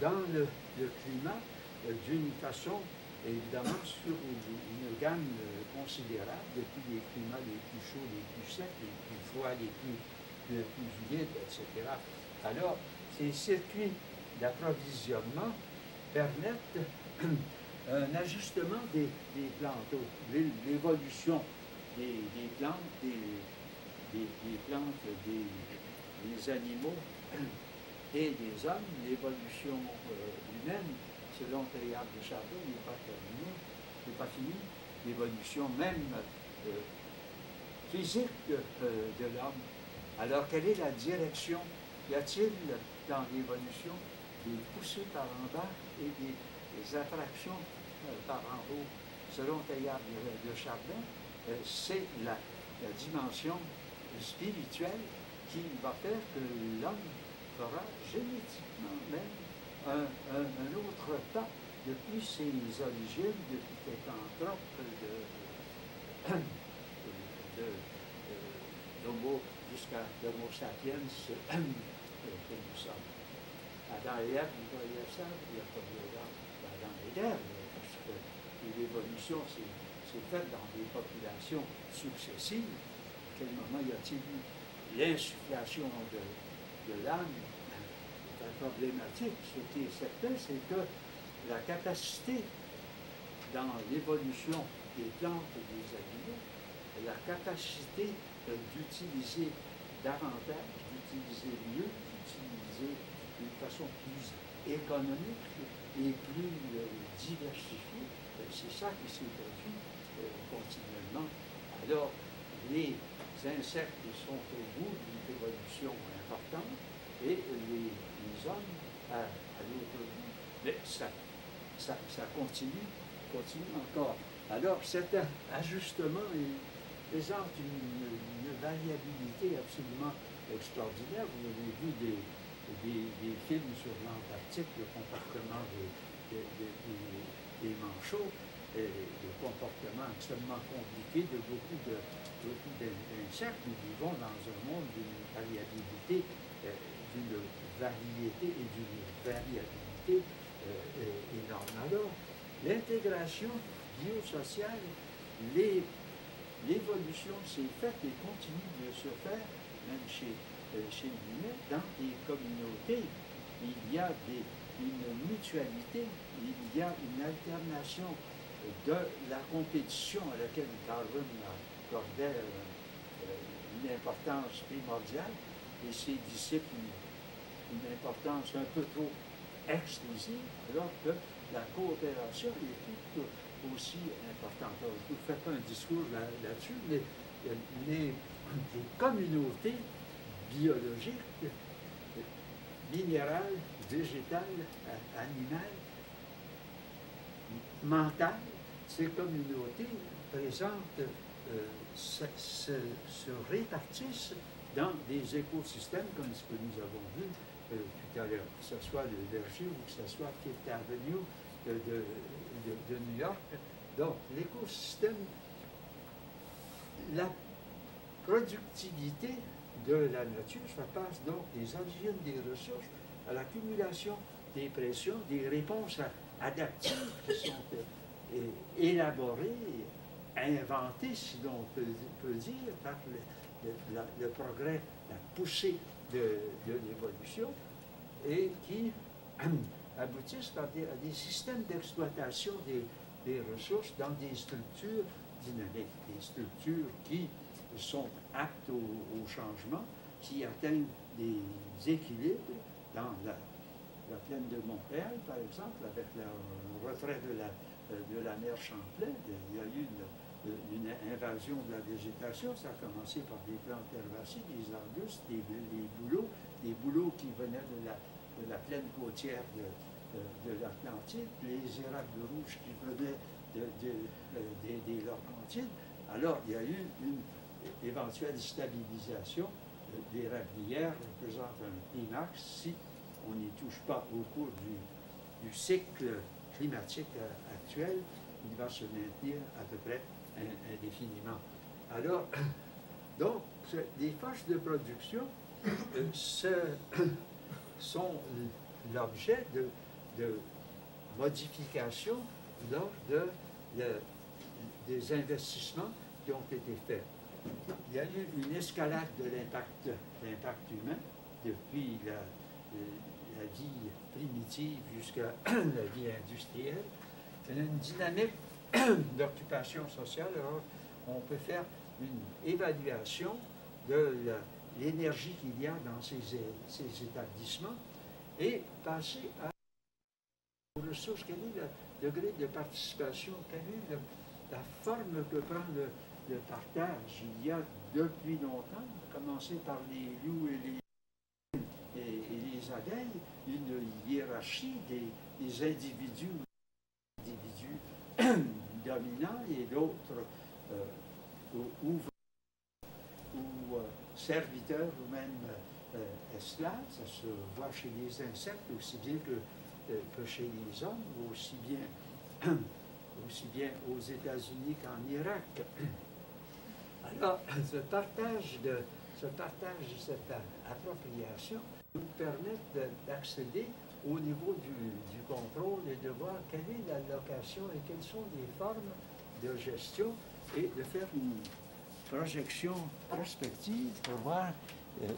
dans le climat d'une façon évidemment sur une gamme considérable, depuis les climats les plus chauds, les plus secs, les plus froids, les plus humides, etc. Alors, ces circuits d'approvisionnement permettent un ajustement des plantes, l'évolution des plantes, des animaux et des hommes, l'évolution humaine, selon Teilhard de Chardin, n'est pas terminée, n'est pas finie, l'évolution même physique de l'homme. Alors, quelle est la direction? Y a-t-il dans l'évolution des poussées par en bas et des attractions par en haut? Selon Teilhard de Chardin, c'est la dimension spirituelle qui va faire que l'homme fera génétiquement même un autre pas depuis ses origines, depuis Técanthrope, d'Homo jusqu'à l'Homo sapiens que nous sommes. Adam et Ève, vous voyez ça, il n'y a pas de dans les terres, parce que l'évolution s'est faite dans des populations successives. À quel moment y a-t-il eu l'insufflation de l'âme? C'est problématique. Ce qui est certain, c'est que la capacité dans l'évolution des plantes et des animaux, la capacité d'utiliser davantage, d'utiliser mieux, d'utiliser d'une façon plus économique et plus diversifiée, c'est ça qui s'est produit continuellement. Alors, les insectes sont au bout d'une évolution importante et les hommes à l'autre bout. Mais ça continue encore. Alors, cet ajustement présente une variabilité absolument extraordinaire. Vous avez vu des films sur l'Antarctique, le comportement des manchots, le comportement extrêmement compliqué de beaucoup d'insectes. Nous vivons dans un monde d'une variabilité, d'une variété et d'une variabilité énorme. Alors, l'intégration biosociale, l'évolution s'est faite et continue de se faire, même chez l'humain, dans des communautés. Il y a une mutualité, il y a une alternation de la compétition à laquelle Darwin accordait une importance primordiale et ses disciples une importance un peu trop exclusive, alors que la coopération est tout aussi importante. Alors, je ne vous fais pas un discours là-dessus, mais les communautés biologiques, minérales, végétales, animales, mentales, ces communautés présentent, se répartissent dans des écosystèmes comme ce que nous avons vu tout à l'heure, que ce soit le verger ou que ce soit Fifth Avenue de New York. Donc, l'écosystème, la productivité de la nature, ça passe donc des origines des ressources à l'accumulation des pressions, des réponses adaptatives qui sont élaborées, inventées, si l'on peut dire, par le progrès, la poussée de l'évolution, et qui aboutissent à des systèmes d'exploitation des ressources dans des structures dynamiques, des structures qui sont aptes au changement, qui atteignent des équilibres dans la plaine de Montréal, par exemple, avec le retrait de la mer Champlain. Il y a eu une invasion de la végétation. Ça a commencé par des plantes herbacées, des arbustes, des bouleaux qui venaient de la plaine côtière de l'Atlantide, les érables rouges qui venaient des Laurentides. Alors, il y a eu une éventuelle stabilisation des rablières représente un climax si on n'y touche pas au cours du cycle climatique actuel. Il va se maintenir à peu près indéfiniment. Alors, donc, les forces de production sont l'objet de modifications lors des investissements qui ont été faits. Il y a eu une escalade de l'impact humain depuis la vie primitive jusqu'à la vie industrielle. Il y a une dynamique d'occupation sociale. Alors, on peut faire une évaluation de l'énergie qu'il y a dans ces établissements et passer aux ressources. Quel est le degré de participation? Quelle est la forme que prend le partage? Il y a depuis longtemps, commencé par les loups et les abeilles, une hiérarchie des individus dominants et d'autres ouvreurs ou serviteurs ou même esclaves. Ça se voit chez les insectes aussi bien que chez les hommes, aussi bien aux États-Unis qu'en Irak. Alors, ce partage, cette appropriation nous permet d'accéder au niveau du contrôle et de voir quelle est l'allocation et quelles sont les formes de gestion et de faire une projection prospective pour voir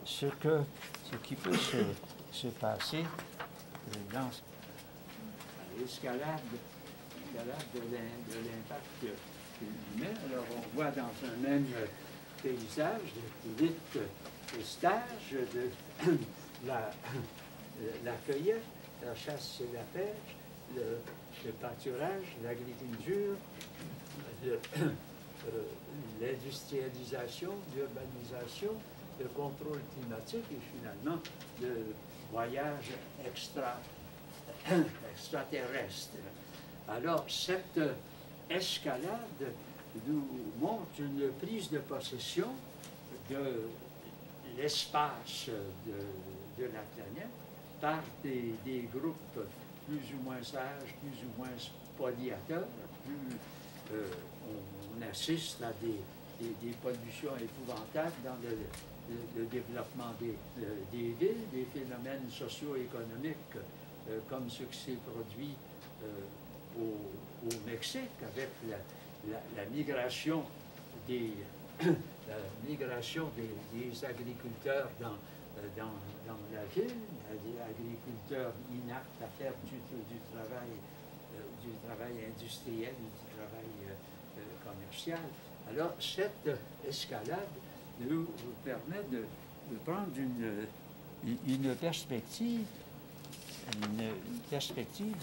ce qui peut se passer dans l'escalade de l'impact humain. Alors, on voit dans un même paysage de 8 stages de la cueillette, la chasse et la pêche, le pâturage, l'agriculture, l'industrialisation, l'urbanisation, le contrôle climatique et finalement le voyage extraterrestre. Alors, cette escalade nous montre une prise de possession de l'espace de la planète par des groupes plus ou moins sages, plus ou moins spoliateurs. On assiste à des pollutions épouvantables dans le développement des villes, des phénomènes socio-économiques comme ce qui s'est produit au Mexique avec la migration des agriculteurs dans la ville, des agriculteurs inaptes à faire du travail industriel ou du travail commercial. Alors, cette escalade nous permet de prendre une perspective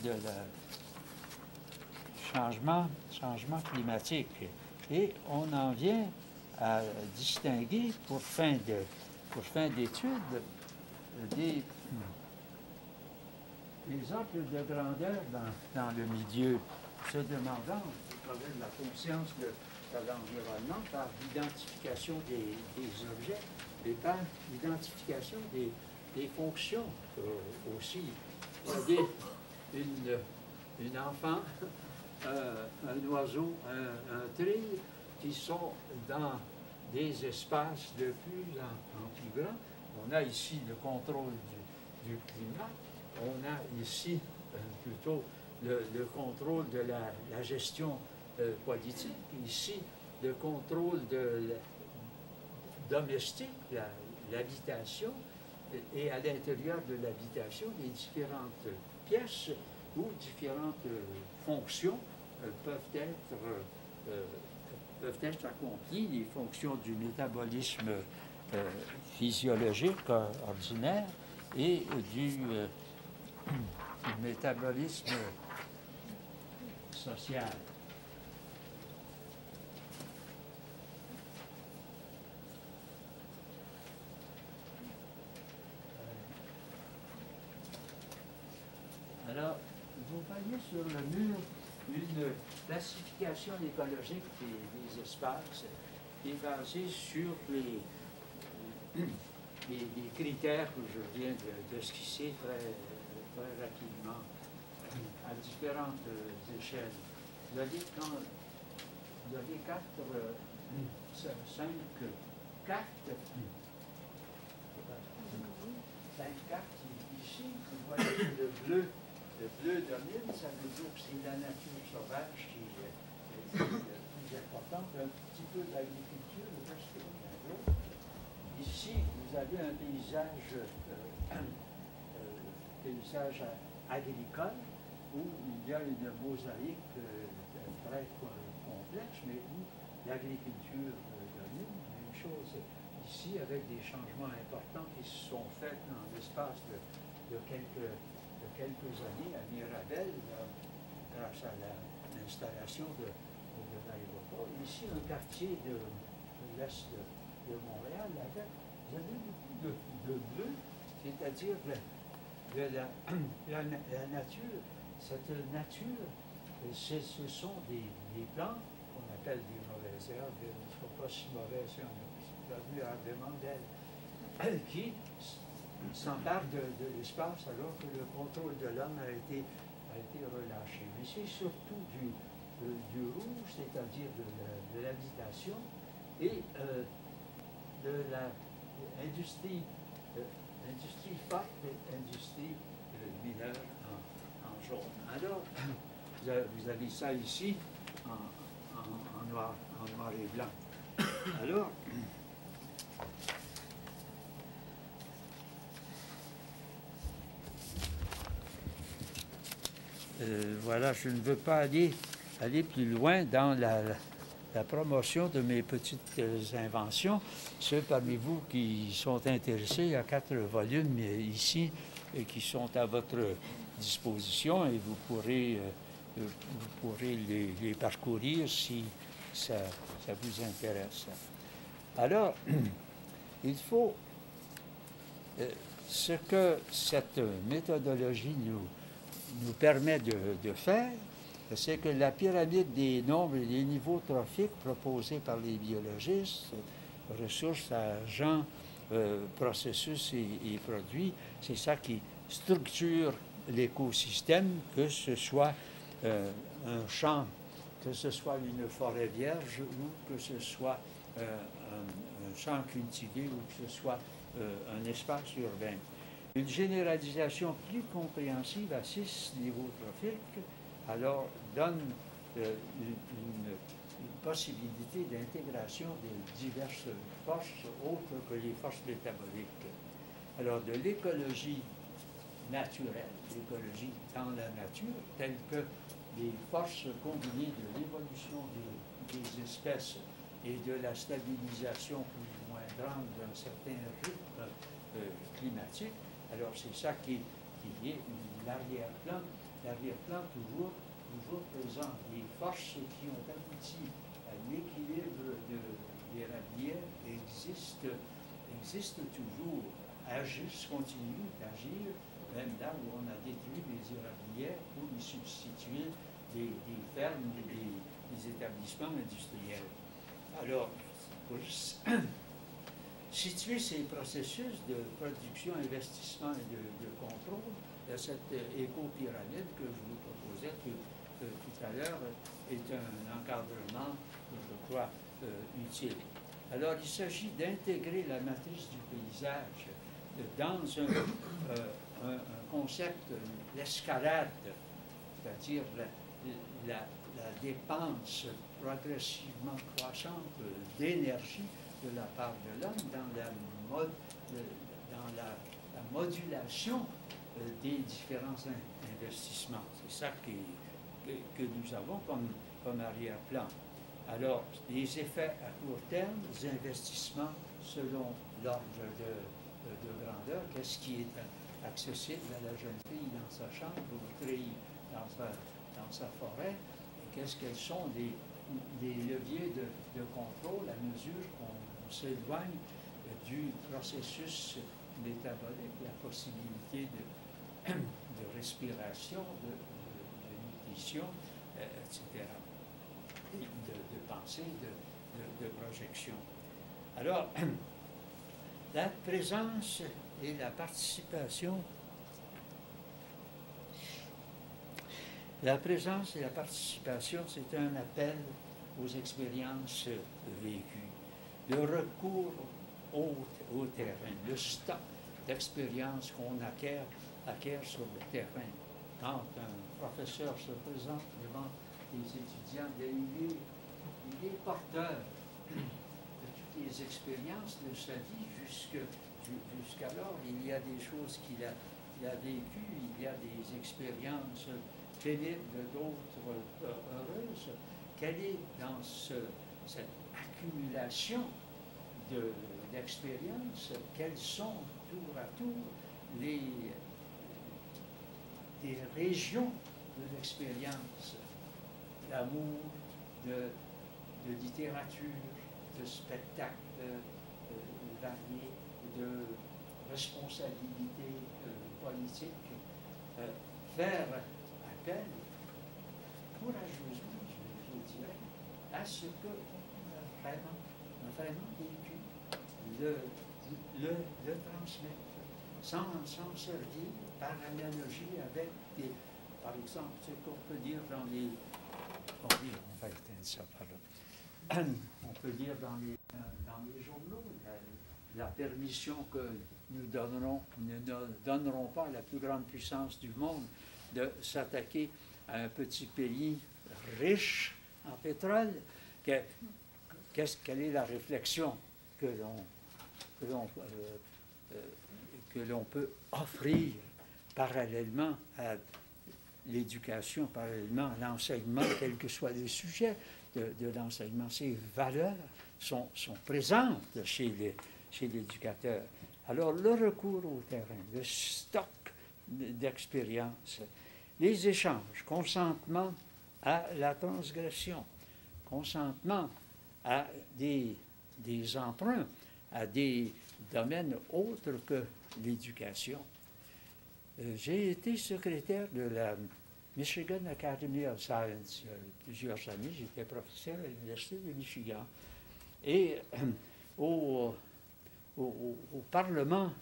de changement climatique. Et on en vient à distinguer, pour fin d'étude, des ordres de grandeur dans le milieu, se demandant, au travers de la conscience de l'environnement, par l'identification des objets et par l'identification des fonctions aussi. Vous avez une enfant, un oiseau, un trille, qui sont dans des espaces de plus en plus grands. On a ici le contrôle du climat, on a ici plutôt le contrôle de la gestion politique, ici le contrôle domestique, l'habitation, et à l'intérieur de l'habitation, les différentes pièces ou différentes fonctions peuvent être accomplies, les fonctions du métabolisme physiologique ordinaire et du métabolisme social. Alors, vous voyez sur le mur une classification écologique des espaces qui est basée sur les critères que je viens d'esquisser très rapidement à différentes échelles. Vous avez 5 cartes ici. Vous voyez le bleu 2 domine, ça veut dire que c'est la nature sauvage qui est plus importante, un petit peu d'agriculture, parce que ici, vous avez un paysage agricole où il y a une mosaïque très complexe, mais où l'agriculture domine. Même chose ici, avec des changements importants qui se sont faits dans l'espace de quelques années à Mirabel, grâce à l'installation de l'aéroport. Ici, un quartier de l'est de Montréal, avec, vous avez beaucoup de bleu, c'est-à-dire la nature. Cette nature, ce sont des plantes qu'on appelle des mauvaises herbes, elles ne sont pas si mauvaises, on a vu ardemment d'elles, qui s'emparent de l'espace alors que le contrôle de l'homme a été relâché. Mais c'est surtout du rouge, c'est-à-dire de l'habitation et de l'industrie forte et industrie mineure en jaune. Alors, vous avez ça ici en noir et blanc. Alors, voilà, je ne veux pas aller plus loin dans la promotion de mes petites inventions. Ceux parmi vous qui sont intéressés, il y a 4 volumes ici qui sont à votre disposition et vous pourrez les parcourir si ça vous intéresse. Alors, il faut... ce que cette méthodologie nous permet de faire, c'est que la pyramide des nombres et des niveaux trophiques proposés par les biologistes, ressources, agents, processus et produits, c'est ça qui structure l'écosystème, que ce soit un champ, que ce soit une forêt vierge ou que ce soit un champ cultivé ou que ce soit un espace urbain. Une généralisation plus compréhensive à 6 niveaux trophiques alors donne une possibilité d'intégration des diverses forces autres que les forces métaboliques. Alors de l'écologie naturelle, l'écologie dans la nature, telle que les forces combinées de l'évolution des espèces et de la stabilisation plus ou moins grande d'un certain rythme climatique, alors c'est ça qui est l'arrière-plan toujours présent. Les forces qui ont abouti à l'équilibre des érablières existent toujours, continuent d'agir, même là où on a détruit les érablières pour y substituer des fermes ou des établissements industriels. Alors, pour situer ces processus de production, investissement et de contrôle, cette éco-pyramide que je vous proposais tout à l'heure est un encadrement, je crois, utile. Alors, il s'agit d'intégrer la matrice du paysage dans un concept, l'escalade, c'est-à-dire la dépense progressivement croissante d'énergie de la part de l'homme dans la modulation des différents investissements. C'est ça que nous avons comme arrière-plan. Alors, les effets à court terme, les investissements selon l'ordre de grandeur, qu'est-ce qui est accessible à la jeune fille dans sa chambre ou treillis dans sa forêt, et quels sont les leviers de contrôle à mesure qu'on s'éloigne du processus métabolique, la possibilité de respiration, de nutrition, etc., et de pensée, de projection. Alors, la présence et la participation, c'est un appel aux expériences vécues, le recours au terrain, le stock d'expériences qu'on acquiert sur le terrain. quand un professeur se présente devant les étudiants, il est porteur de toutes les expériences de sa vie jusqu'alors. Il y a des choses qu'il a vécues, il y a des expériences pénibles, d'autres heureuses. Quelle est dans cette accumulation d'expériences, quelles sont tour à tour les régions de l'expérience, d'amour, de littérature, de spectacles variés, de responsabilités politiques, faire appel courageusement, je dirais, à ce que vraiment vécu, le transmettre, sans servir par analogie avec par exemple, ce qu'on peut dire dans les... Oh oui, on va éteindre ça par là. On peut dire dans les journaux la permission que nous ne donnerons pas à la plus grande puissance du monde de s'attaquer à un petit pays riche en pétrole. Quelle est la réflexion que l'on peut offrir parallèlement à l'éducation, parallèlement à l'enseignement, quel que soit le sujet de l'enseignement? Ces valeurs sont présentes chez l'éducateur. Alors, le recours au terrain, le stock d'expérience, les échanges, consentement à la transgression, consentement à des emprunts, à des domaines autres que l'éducation. J'ai été secrétaire de la Michigan Academy of Science il y a plusieurs années. J'étais professeur à l'Université de Michigan. Et au Parlement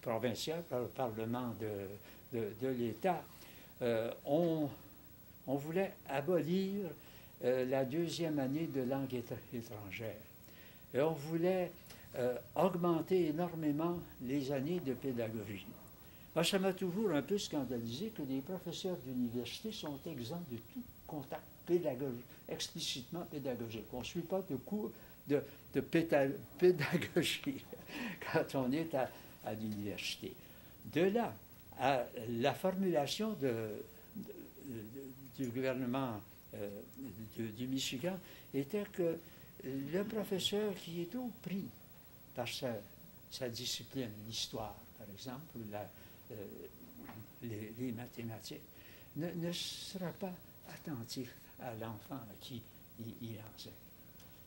provincial, au Parlement de l'État, on voulait abolir la deuxième année de langue étrangère. Et on voulait augmenter énormément les années de pédagogie. Moi, ça m'a toujours un peu scandalisé que les professeurs d'université sont exempts de tout contact pédagogique, explicitement pédagogique. On ne suit pas de cours de pédagogie quand on est à l'université. De là à la formulation du gouvernement du Michigan était que le professeur qui est au pris par sa discipline, l'histoire, par exemple, les mathématiques, ne sera pas attentif à l'enfant à qui il enseigne.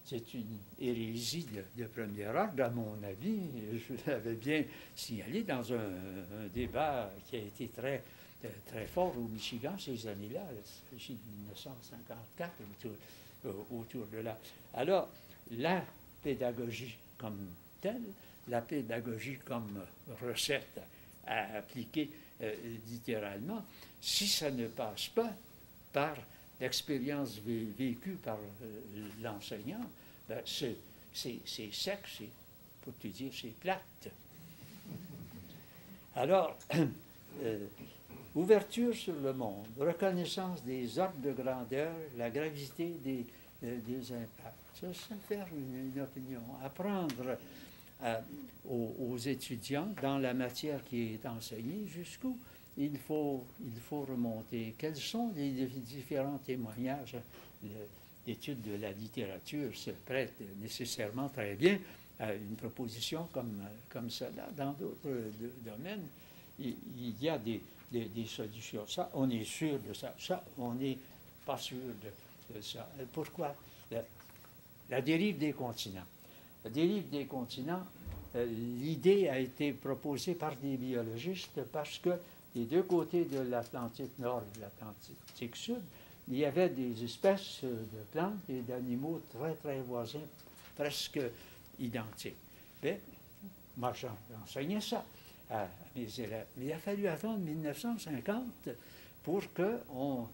C'est une hérésie de premier ordre, à mon avis. Je l'avais bien signalé dans un débat qui a été très fort au Michigan ces années-là, c'est 1954, autour de là. Alors, la pédagogie comme telle, la pédagogie comme recette à appliquer littéralement, si ça ne passe pas par l'expérience vécue par l'enseignant, ben c'est sec, pour te dire, c'est plate. Alors, ouverture sur le monde, reconnaissance des ordres de grandeur, la gravité des impacts. Ça faire une opinion, apprendre aux étudiants dans la matière qui est enseignée jusqu'où il faut remonter. Quels sont les différents témoignages? L'étude de la littérature se prête nécessairement très bien à une proposition comme celle-là. Dans d'autres domaines, il y a des solutions. Ça, on est sûr de ça. Ça, on n'est pas sûr de ça. Pourquoi? La dérive des continents. La dérive des continents, l'idée a été proposée par des biologistes parce que des deux côtés de l'Atlantique Nord et de l'Atlantique Sud, il y avait des espèces de plantes et d'animaux très, très voisins, presque identiques. Mais moi, j'enseignais ça à mes élèves. Mais il a fallu attendre 1950 pour qu'on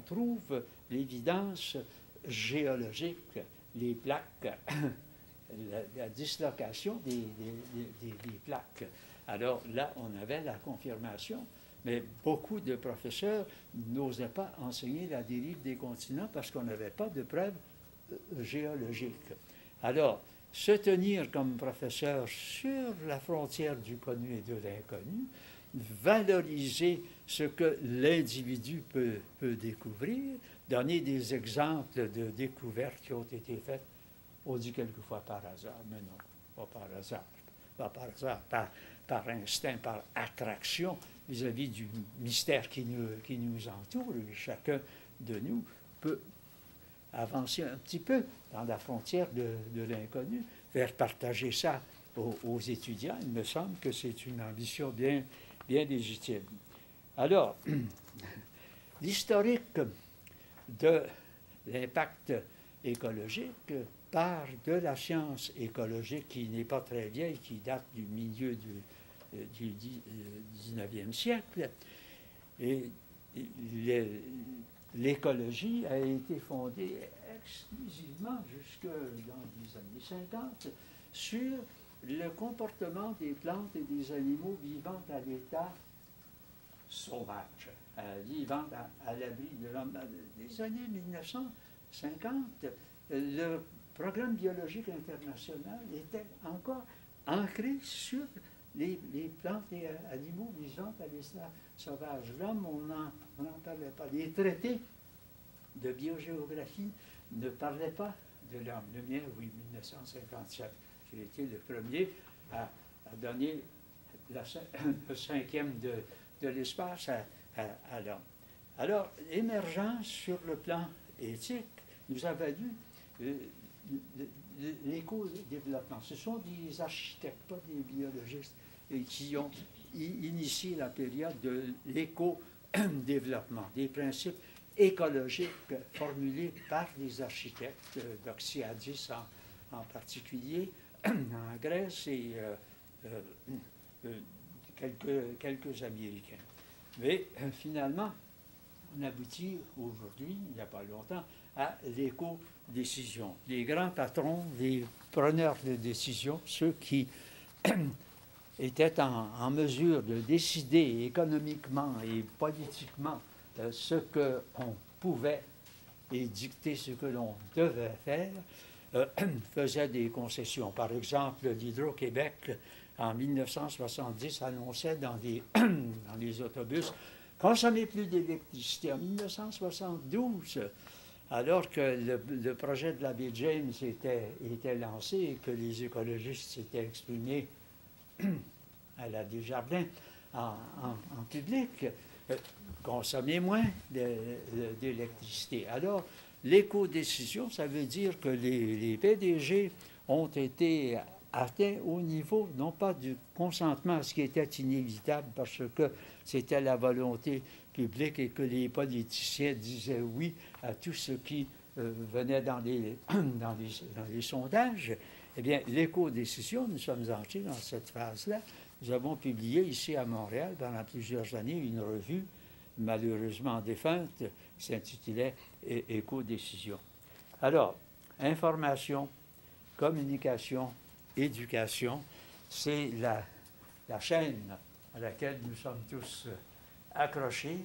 trouve l'évidence géologique, les plaques, la dislocation des plaques. Alors là, on avait la confirmation, mais beaucoup de professeurs n'osaient pas enseigner la dérive des continents parce qu'on n'avait pas de preuves géologiques. Alors, se tenir comme professeur sur la frontière du connu et de l'inconnu, valoriser ce que l'individu peut découvrir, donner des exemples de découvertes qui ont été faites, on dit quelquefois par hasard, mais non, pas par hasard, par instinct, par attraction vis-à-vis du mystère qui nous entoure. Et chacun de nous peut avancer un petit peu dans la frontière de l'inconnu, faire partager ça aux étudiants. Il me semble que c'est une ambition bien légitime. Alors, l'historique de l'impact écologique part de la science écologique qui n'est pas très vieille, qui date du milieu du 19e siècle. Et l'écologie a été fondée exclusivement jusque dans les années 50 sur le comportement des plantes et des animaux vivant à l'état sauvage, vivant à l'abri de l'homme. Des années 1950, le programme biologique international était encore ancré sur les plantes et animaux vivant à l'état sauvage. L'homme, on n'en parlait pas. Les traités de biogéographie ne parlaient pas de l'homme. Le mien, oui, 1957. J'ai été le premier à donner le cinquième de l'espace à l'homme. Alors, l'émergence sur le plan éthique nous a valu l'éco-développement. Ce sont des architectes, pas des biologistes, qui ont initié la période de l'éco-développement, des principes écologiques formulés par les architectes, Doxiadis en particulier, en Grèce et quelques Américains. Mais finalement, on aboutit aujourd'hui, il n'y a pas longtemps, à l'éco-décision. Les grands patrons, les preneurs de décision, ceux qui étaient en mesure de décider économiquement et politiquement ce qu'on pouvait et dicter ce que l'on devait faire, faisaient des concessions. Par exemple, l'Hydro-Québec, en 1970, annonçait dans les autobus « Consommez plus d'électricité ». En 1972, alors que le projet de la baie James était lancé et que les écologistes s'étaient exprimés à la Desjardins en public, consommer moins d'électricité. Alors, l'éco-décision, ça veut dire que les PDG ont été atteints au niveau, non pas du consentement à ce qui était inévitable parce que c'était la volonté publique et que les politiciens disaient oui à tout ce qui venait dans les sondages. Eh bien, l'éco-décision, nous sommes entrés dans cette phase-là. Nous avons publié ici à Montréal pendant plusieurs années une revue malheureusement défunte qui s'intitulait Éco-décision. Alors, information, communication, éducation, c'est la chaîne à laquelle nous sommes tous accrochés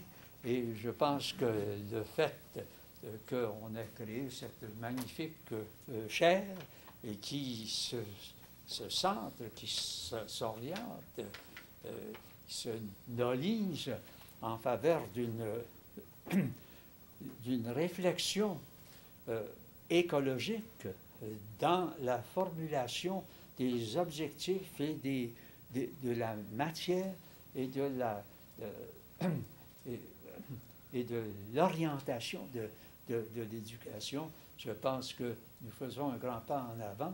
et je pense que le fait qu'on ait créé cette magnifique chaire et qui se centre, qui s'oriente, qui se nolige en faveur d'une réflexion écologique dans la formulation des objectifs et de la matière et de l'orientation de l'éducation. Je pense que nous faisons un grand pas en avant.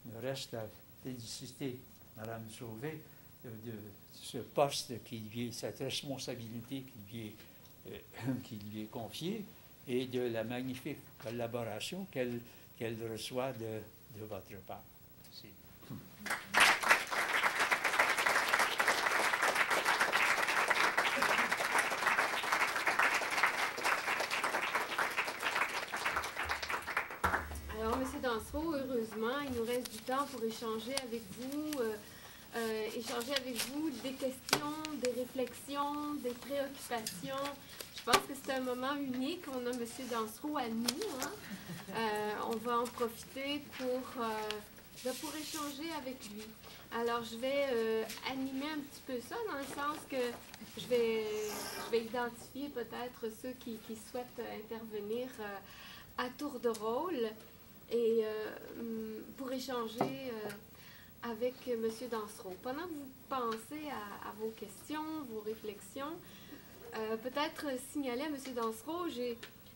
Il me reste à féliciter Mme Sauvé de ce poste cette responsabilité qui lui est confiée et de la magnifique collaboration qu'elle reçoit de votre part. Merci. Alors, M. Dansereau, heureusement, il nous reste du temps pour échanger avec vous échanger avec vous des questions, des réflexions, des préoccupations. Je pense que c'est un moment unique. On a M. Dansereau à nous. On va en profiter pour échanger avec lui. Alors, je vais animer un petit peu ça dans le sens que je vais identifier peut-être ceux qui souhaitent intervenir à tour de rôle et pour échanger avec M. Dansereau. Pendant que vous pensez à vos questions, vos réflexions, peut-être signaler à M. Dansereau,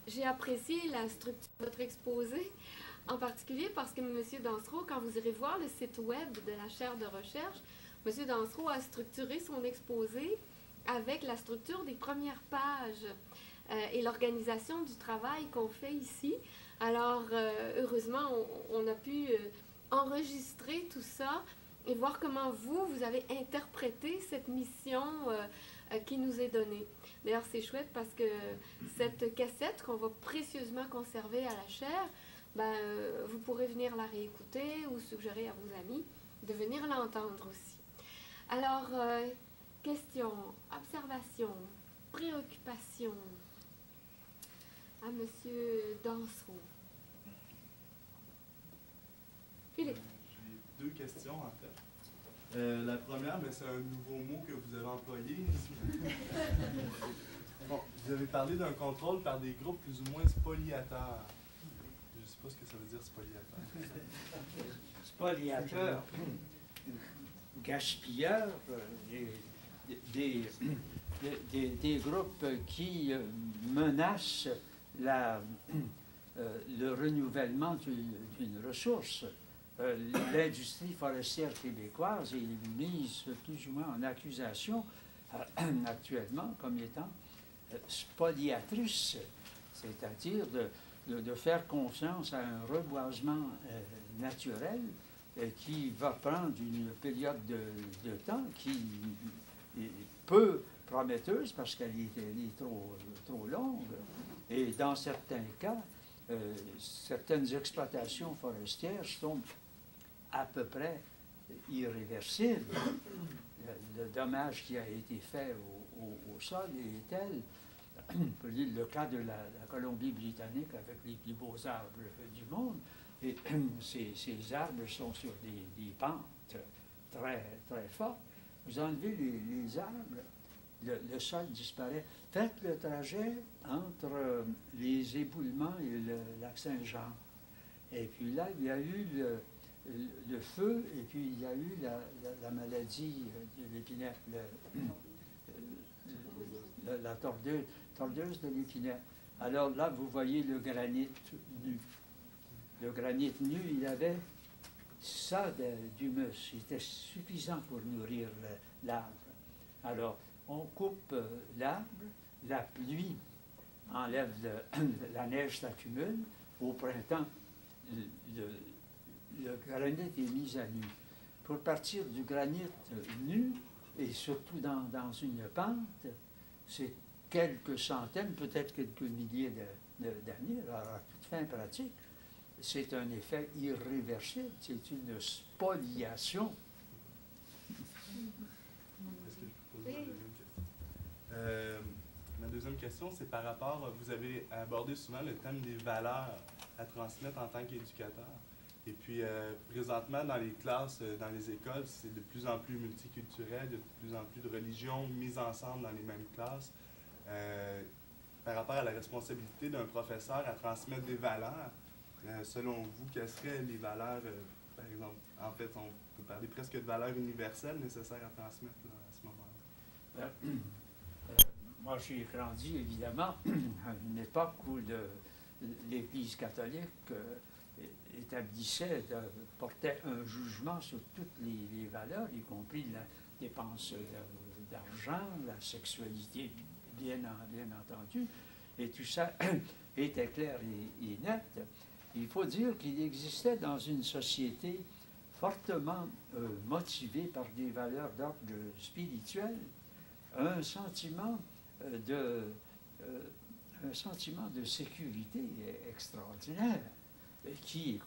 j'ai apprécié la structure de votre exposé, en particulier parce que M. Dansereau, quand vous irez voir le site web de la chaire de recherche, M. Dansereau a structuré son exposé avec la structure des premières pages et l'organisation du travail qu'on fait ici. Alors, heureusement, on a pu enregistrer tout ça et voir comment vous avez interprété cette mission qui nous est donnée. D'ailleurs, c'est chouette parce que cette cassette qu'on va précieusement conserver à la chaire, vous pourrez venir la réécouter ou suggérer à vos amis de venir l'entendre aussi. Alors, questions, observations, préoccupations à M. Dansereau. Philippe. J'ai deux questions en fait. La première, c'est un nouveau mot que vous avez employé. Bon, vous avez parlé d'un contrôle par des groupes plus ou moins spoliateurs. Je ne sais pas ce que ça veut dire spoliateur. Spoliateur, gaspilleur, des groupes qui menacent le renouvellement d'une ressource. L'industrie forestière québécoise est mise plus ou moins en accusation actuellement comme étant spoliatrice, c'est-à-dire de faire confiance à un reboisement naturel qui va prendre une période de temps qui est peu prometteuse parce qu'elle est trop longue. Et dans certains cas, certaines exploitations forestières sont à peu près irréversibles. Le dommage qui a été fait au sol est tel, le cas de la Colombie-Britannique avec les plus beaux arbres du monde, et ces arbres sont sur des pentes très, très fortes. Vous enlevez les arbres, le sol disparaît. Faites le trajet entre les éboulements et le lac Saint-Jean. Et puis là, il y a eu le feu, et puis il y a eu la maladie de l'épinette, la tordeuse de l'épinette. Alors là, vous voyez le granit nu. Le granit nu, il avait ça d'humus. C'était suffisant pour nourrir l'arbre. Alors, on coupe l'arbre, la pluie enlève la neige s'accumule. Au printemps, le granit est mis à nu. Pour partir du granit nu, et surtout dans une pente, c'est quelques centaines, peut-être quelques milliers d'années, à toute fin pratique. C'est un effet irréversible, c'est une spoliation. Est-ce que je peux poser ma deuxième question? Ma deuxième question, c'est par rapport, vous avez abordé souvent le thème des valeurs à transmettre en tant qu'éducateur. Et puis, présentement, dans les classes, dans les écoles, c'est de plus en plus multiculturel, de plus en plus de religions mises ensemble dans les mêmes classes. Par rapport à la responsabilité d'un professeur à transmettre des valeurs, selon vous, quelles seraient les valeurs, par exemple, en fait, on peut parler presque de valeurs universelles nécessaires à transmettre là, à ce moment-là? Moi, j'ai grandi, évidemment, à une époque où l'Église catholique portait un jugement sur toutes les valeurs, y compris la dépense d'argent, la sexualité, bien entendu, et tout ça était clair et net. Il faut dire qu'il existait dans une société fortement motivée par des valeurs d'ordre spirituel, un sentiment de sécurité extraordinaire qui est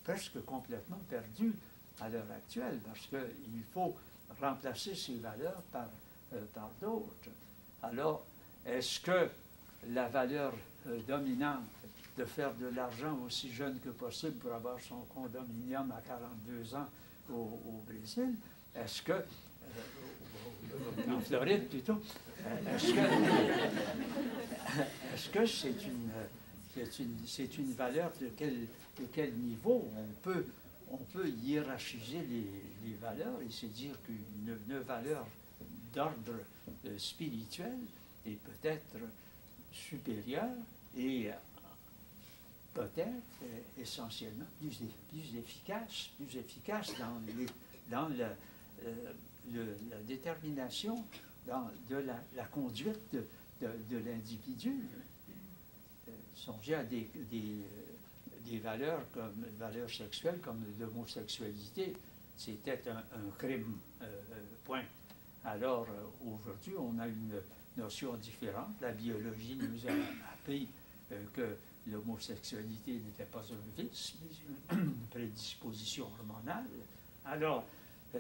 presque complètement perdu à l'heure actuelle, parce qu'il faut remplacer ces valeurs par d'autres. Alors, est-ce que la valeur dominante de faire de l'argent aussi jeune que possible pour avoir son condominium à 42 ans au Brésil, est-ce que, en Floride plutôt, est-ce que c'est une valeur de quel niveau on peut hiérarchiser les valeurs et se dire qu'une valeur d'ordre spirituel est peut-être supérieure et peut-être essentiellement plus efficace dans la détermination de la conduite de l'individu. Songez à des valeurs comme valeurs sexuelles, comme l'homosexualité, c'était un crime, point. Alors, aujourd'hui, on a une notion différente. La biologie nous a appris que l'homosexualité n'était pas un vice, mais une prédisposition hormonale. Alors,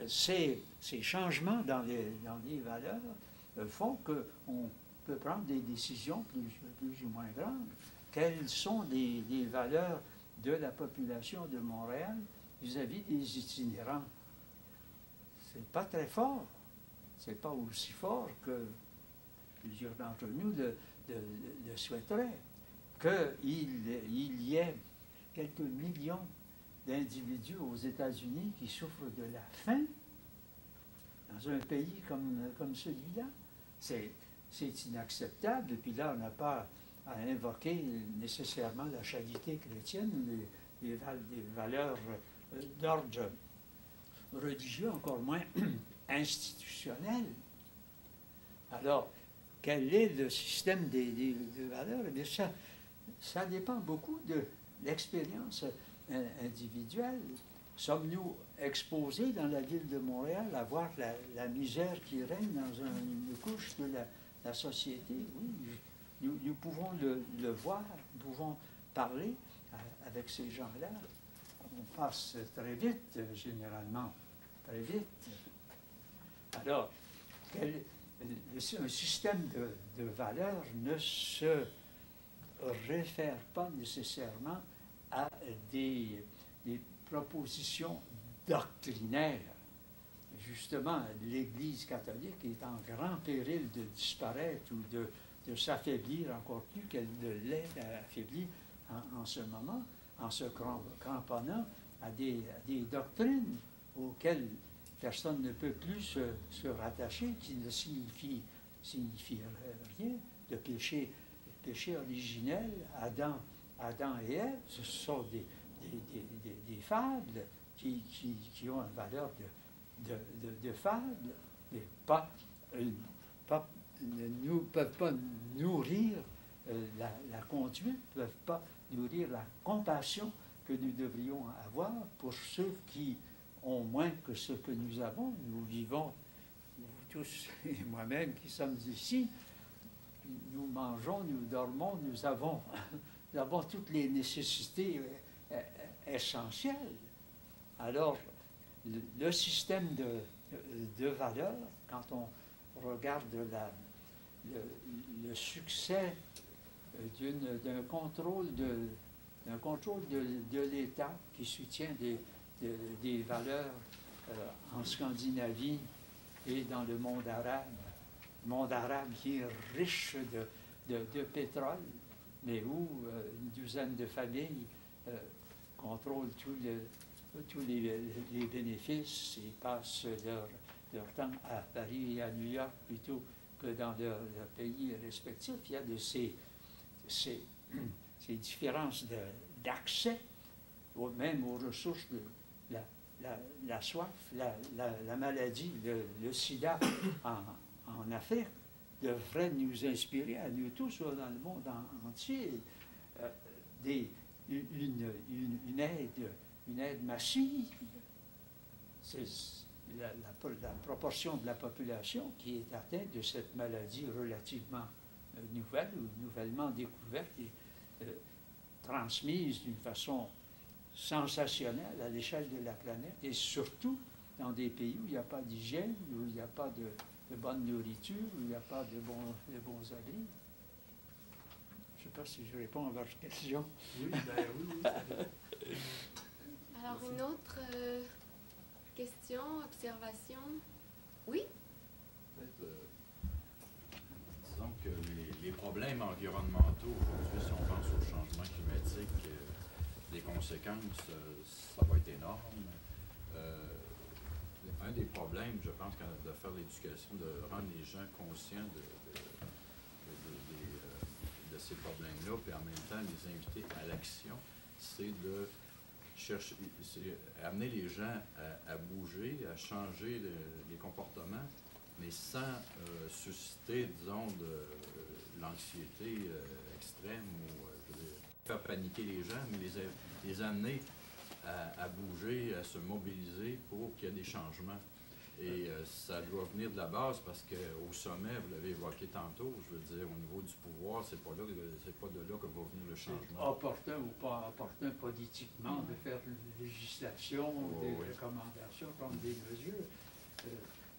ces changements dans les valeurs font qu'on peut prendre des décisions plus ou moins grandes. Quelles sont les valeurs de la population de Montréal vis-à-vis des itinérants? C'est pas très fort. C'est pas aussi fort que plusieurs d'entre nous le souhaiteraient. Qu'il y ait quelques millions d'individus aux États-Unis qui souffrent de la faim dans un pays comme celui-là. C'est inacceptable. Et puis là, on n'a pas à invoquer nécessairement la charité chrétienne ou les valeurs d'ordre religieux, encore moins institutionnel. Alors, quel est le système des valeurs? Eh bien, ça dépend beaucoup de l'expérience individuelle. Sommes-nous exposés dans la ville de Montréal à voir la misère qui règne dans une couche de la société? Oui, nous pouvons le voir, nous pouvons parler avec ces gens-là. On passe très vite, généralement, très vite. Alors, un système de valeurs ne se réfère pas nécessairement à des propositions doctrinaires. Justement, l'Église catholique est en grand péril de disparaître ou de s'affaiblir encore plus qu'elle ne l'est affaiblie en ce moment, en se cramponnant à des doctrines auxquelles personne ne peut plus se rattacher, qui ne signifie rien. Le péché originel, Adam et Ève, ce sont des fables qui ont une valeur de fables, mais ne peuvent pas nourrir la conduite, ne peuvent pas nourrir la compassion que nous devrions avoir pour ceux qui ont moins que ce que nous avons. Nous vivons, vous tous et moi-même qui sommes ici, nous mangeons, nous dormons, nous avons toutes les nécessités essentielles. Alors, le système de valeurs, quand on regarde le succès d'un contrôle de l'État qui soutient des valeurs en Scandinavie et dans le monde arabe qui est riche de pétrole, mais où une douzaine de familles contrôlent tous les bénéfices et passent leur temps à Paris et à New York plutôt que dans leur pays respectifs. Il y a de ces différences d'accès même aux ressources de la soif, la maladie, le sida en Afrique devrait nous inspirer à nous tous dans le monde entier une aide massive. C'est la proportion de la population qui est atteinte de cette maladie relativement nouvelle ou nouvellement découverte et transmise d'une façon sensationnel à l'échelle de la planète, et surtout dans des pays où il n'y a pas d'hygiène, où il n'y a pas de bonne nourriture, où il n'y a pas de bons abris. Je ne sais pas si je réponds à votre question. Oui, oui. Alors, une autre question, observation? Oui? Peut-être, disons que les problèmes environnementaux aujourd'hui, si on pense au changement climatique, les conséquences, ça va être énorme. Un des problèmes, je pense, de faire l'éducation, de rendre les gens conscients de ces problèmes-là, puis en même temps les inviter à l'action, c'est de chercher, amener les gens à bouger, à changer les comportements, mais sans susciter, disons, de l'anxiété extrême ou je veux dire, faire paniquer les gens, mais les amener à bouger, à se mobiliser pour qu'il y ait des changements. Et ça doit venir de la base parce qu'au sommet, vous l'avez évoqué tantôt, je veux dire, au niveau du pouvoir, c'est pas de là que va venir le changement. Opportun ou pas opportun politiquement de faire une législation, des recommandations, prendre des mesures.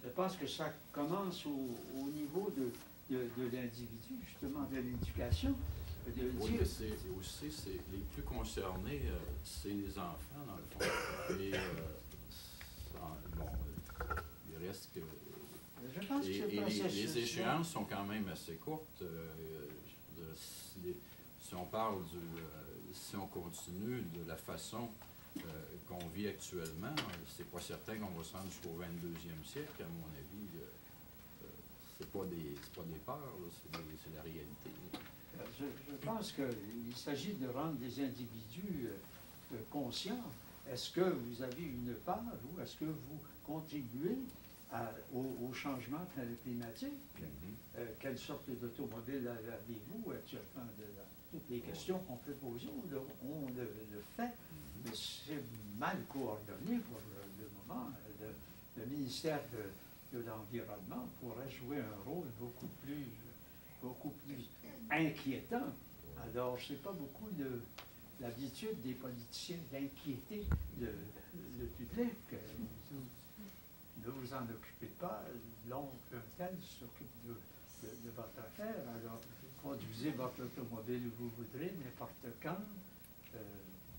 Je pense que ça commence au niveau de l'individu, justement, de l'éducation. Oui, mais c'est aussi, les plus concernés, c'est les enfants, dans le fond. Et il reste que... Je pense que les échéances sont quand même assez courtes. Si on parle si on continue de la façon qu'on vit actuellement, c'est pas certain qu'on va se rendre jusqu'au 22e siècle, à mon avis. C'est pas des peurs, c'est la réalité. Je pense qu'il s'agit de rendre des individus conscients. Est-ce que vous avez une part ou est-ce que vous contribuez au changement climatique? Quelle sorte d'automobile avez-vous actuellement? Toutes les questions qu'on peut poser, on le fait, mais c'est mal coordonné pour le moment. Le ministère de l'Environnement pourrait jouer un rôle beaucoup plus inquiétant. Alors, je n'ai pas beaucoup l'habitude des politiciens d'inquiéter le public. Ne vous en occupez pas, l'oncle tel s'occupe de votre affaire. Alors, conduisez votre automobile où vous voudrez, n'importe quand,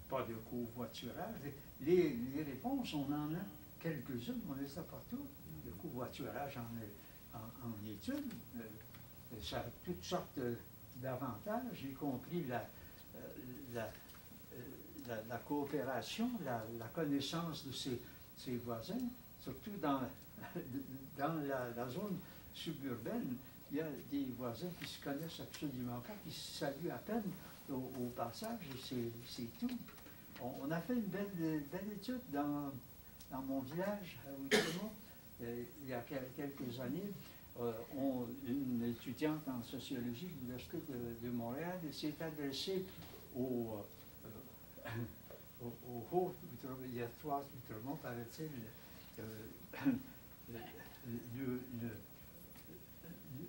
pas de covoiturage. Les réponses, on en a quelques-unes, on les a pas toutes. Le covoiturage en est une. Ça a toutes sortes d'avantages, y compris la coopération, la connaissance de ses voisins, surtout dans la zone suburbaine. Il y a des voisins qui ne se connaissent absolument pas, qui se saluent à peine au passage, et c'est tout. On a fait une belle étude dans mon village, à Outremont, il y a quelques années. Une étudiante en sociologie de l'Université de Montréal s'est adressée au Haut-Outremont. Il y a 3 Outremont, paraît-il.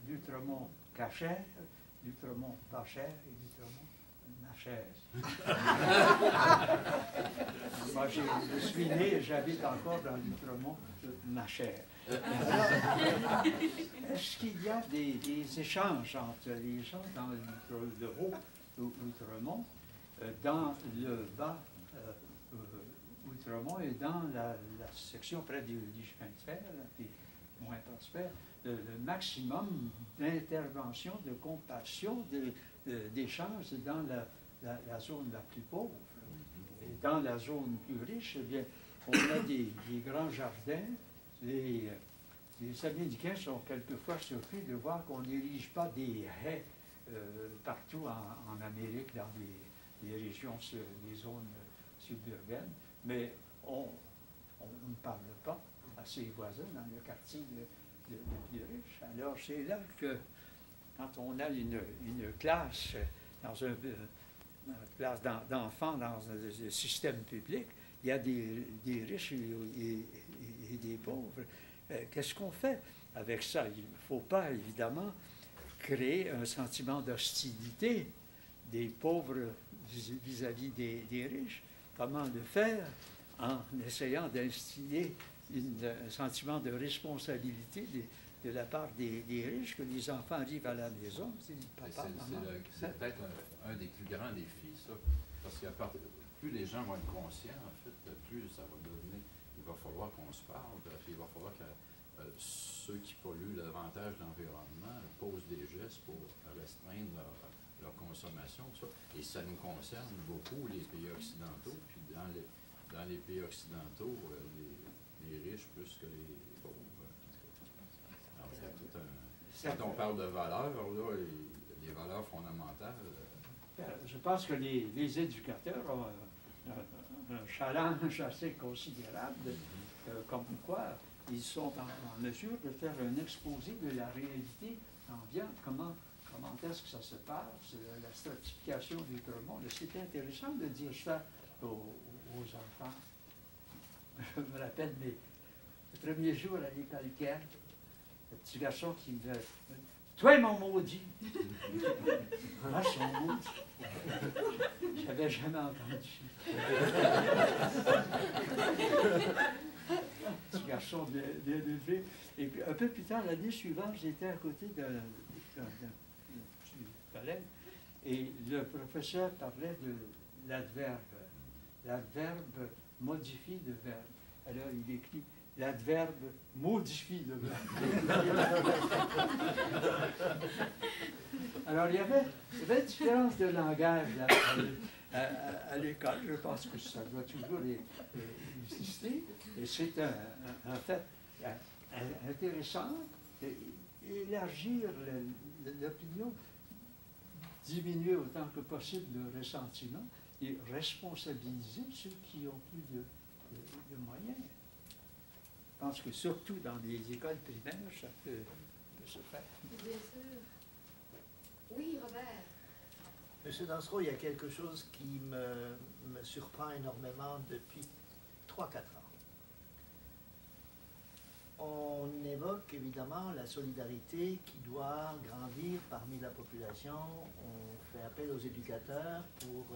L'Outremont cachère, l'Outremont pas cher et l'Outremont machère. Moi, je suis né et j'habite encore dans l'Outremont machère. Est-ce qu'il y a des échanges entre les gens dans le Haut-Outremont, dans le bas Outremont et dans la section près du chemin de fer, qui est moins prospère, le maximum d'intervention, de compassion, d'échanges dans la zone la plus pauvre. Et dans la zone plus riche, eh bien, on a des grands jardins. Les Américains sont quelquefois surpris de voir qu'on n'érige pas des haies partout en Amérique, dans les régions, les zones suburbaines, mais on ne parle pas à ses voisins dans le quartier le plus riche. Alors c'est là que, quand on a une classe, une classe d'enfants dans un système public, il y a des riches et des pauvres. Qu'est-ce qu'on fait avec ça? Il ne faut pas, évidemment, créer un sentiment d'hostilité des pauvres vis-à-vis des riches. comment le faire en essayant d'instiller un sentiment de responsabilité de la part des riches, que les enfants arrivent à la maison, c'est papa, maman. C'est peut-être un des plus grands défis, ça, parce que plus les gens vont être conscients, en fait, plus ça va devenir, il va falloir qu'on se parle, puis il va falloir que ceux qui polluent davantage l'environnement posent des gestes pour restreindre leur consommation, tout ça. Et ça nous concerne beaucoup, les pays occidentaux, puis dans les pays occidentaux, les riches plus que les pauvres. Alors, il y a tout un... Quand on parle de valeurs, là, les valeurs fondamentales... Je pense que les éducateurs ont un challenge assez considérable, comme quoi ils sont en mesure de faire un exposé de la réalité ambiante, comment est-ce que ça se passe, la stratification du monde. C'est intéressant de dire ça aux enfants. Je me rappelle le premier jour à l'école Caire, le petit garçon qui me dit « Toi, mon maudit! » Ah, son maudit! J'avais jamais entendu. Petit garçon bien élevé. Et puis, un peu plus tard, l'année suivante, j'étais à côté du collègue et le professeur parlait de l'adverbe. L'adverbe modifie le verbe. Alors, il écrit l'adverbe modifie le verbe. Alors, il y avait une différence de langage là, à l'école. Je pense que ça doit toujours exister. Et c'est un fait intéressant d'élargir l'opinion, diminuer autant que possible le ressentiment et responsabiliser ceux qui ont plus de moyens. Je pense que surtout dans les écoles primaires, ça peut se faire. Bien sûr. Oui, Robert. Monsieur Dansereau, il y a quelque chose qui me surprend énormément depuis 3-4 ans. On évoque évidemment la solidarité qui doit grandir parmi la population. On fait appel aux éducateurs pour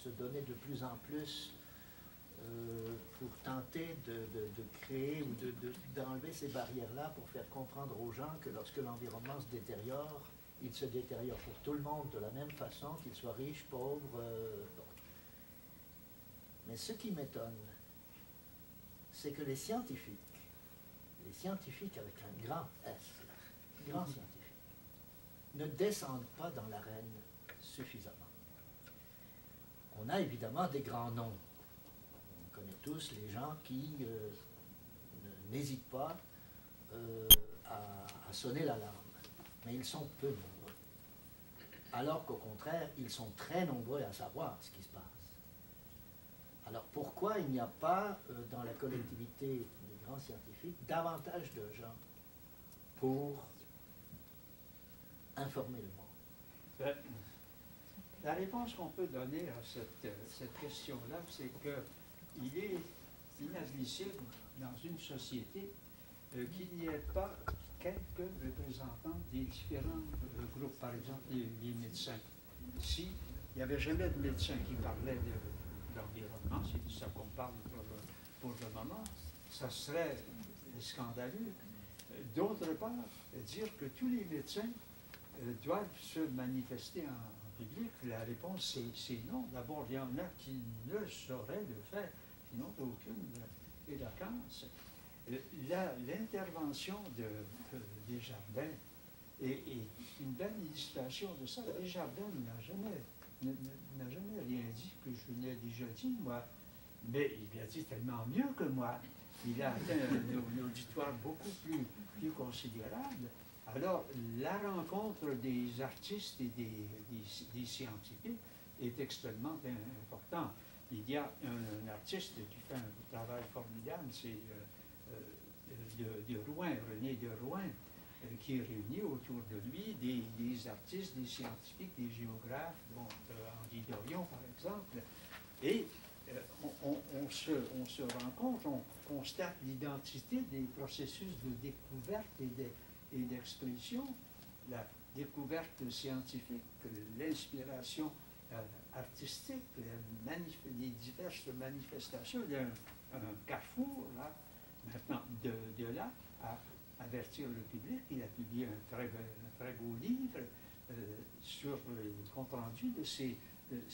se donner de plus en plus, pour tenter de créer ou d'enlever ces barrières-là pour faire comprendre aux gens que lorsque l'environnement se détériore, il se détériore pour tout le monde de la même façon, qu'il soit riche, pauvre. Bon. Mais ce qui m'étonne, c'est que les scientifiques avec un grand S, grands scientifiques, ne descendent pas dans l'arène suffisamment. On a évidemment des grands noms. On connaît tous les gens qui n'hésitent pas à sonner l'alarme. Mais ils sont peu nombreux. Alors qu'au contraire, ils sont très nombreux à savoir ce qui se passe. Alors pourquoi il n'y a pas dans la collectivité des grands scientifiques davantage de gens pour informer le monde? La réponse qu'on peut donner à cette question-là, c'est qu'il est inadmissible dans une société qu'il n'y ait pas quelques représentants des différents groupes, par exemple les médecins. S'il n'y avait jamais de médecins qui parlaient de l'environnement, c'est de ça qu'on parle pour le moment, ça serait scandaleux. D'autre part, dire que tous les médecins doivent se manifester en public, la réponse c'est non. D'abord, il y en a qui ne sauraient le faire, qui n'ont aucune éloquence. L'intervention Desjardins est une belle illustration de ça. Desjardins n'a jamais rien dit que je n'ai déjà dit, moi, mais il a dit tellement mieux que moi. Il a atteint un auditoire beaucoup plus considérable. Alors, la rencontre des artistes et des scientifiques est extrêmement importante. Il y a un artiste qui fait un travail formidable, c'est de Rouen, René de Rouen, qui réunit autour de lui des artistes, des scientifiques, des géographes, dont Henri Dorion par exemple. Et on se rencontre, on constate l'identité des processus de découverte et d'expression, la découverte scientifique, l'inspiration artistiques, les diverses manifestations. Il y a un carrefour, là, maintenant, de là à avertir le public. Il a publié un très beau livre sur le compte-rendu de ces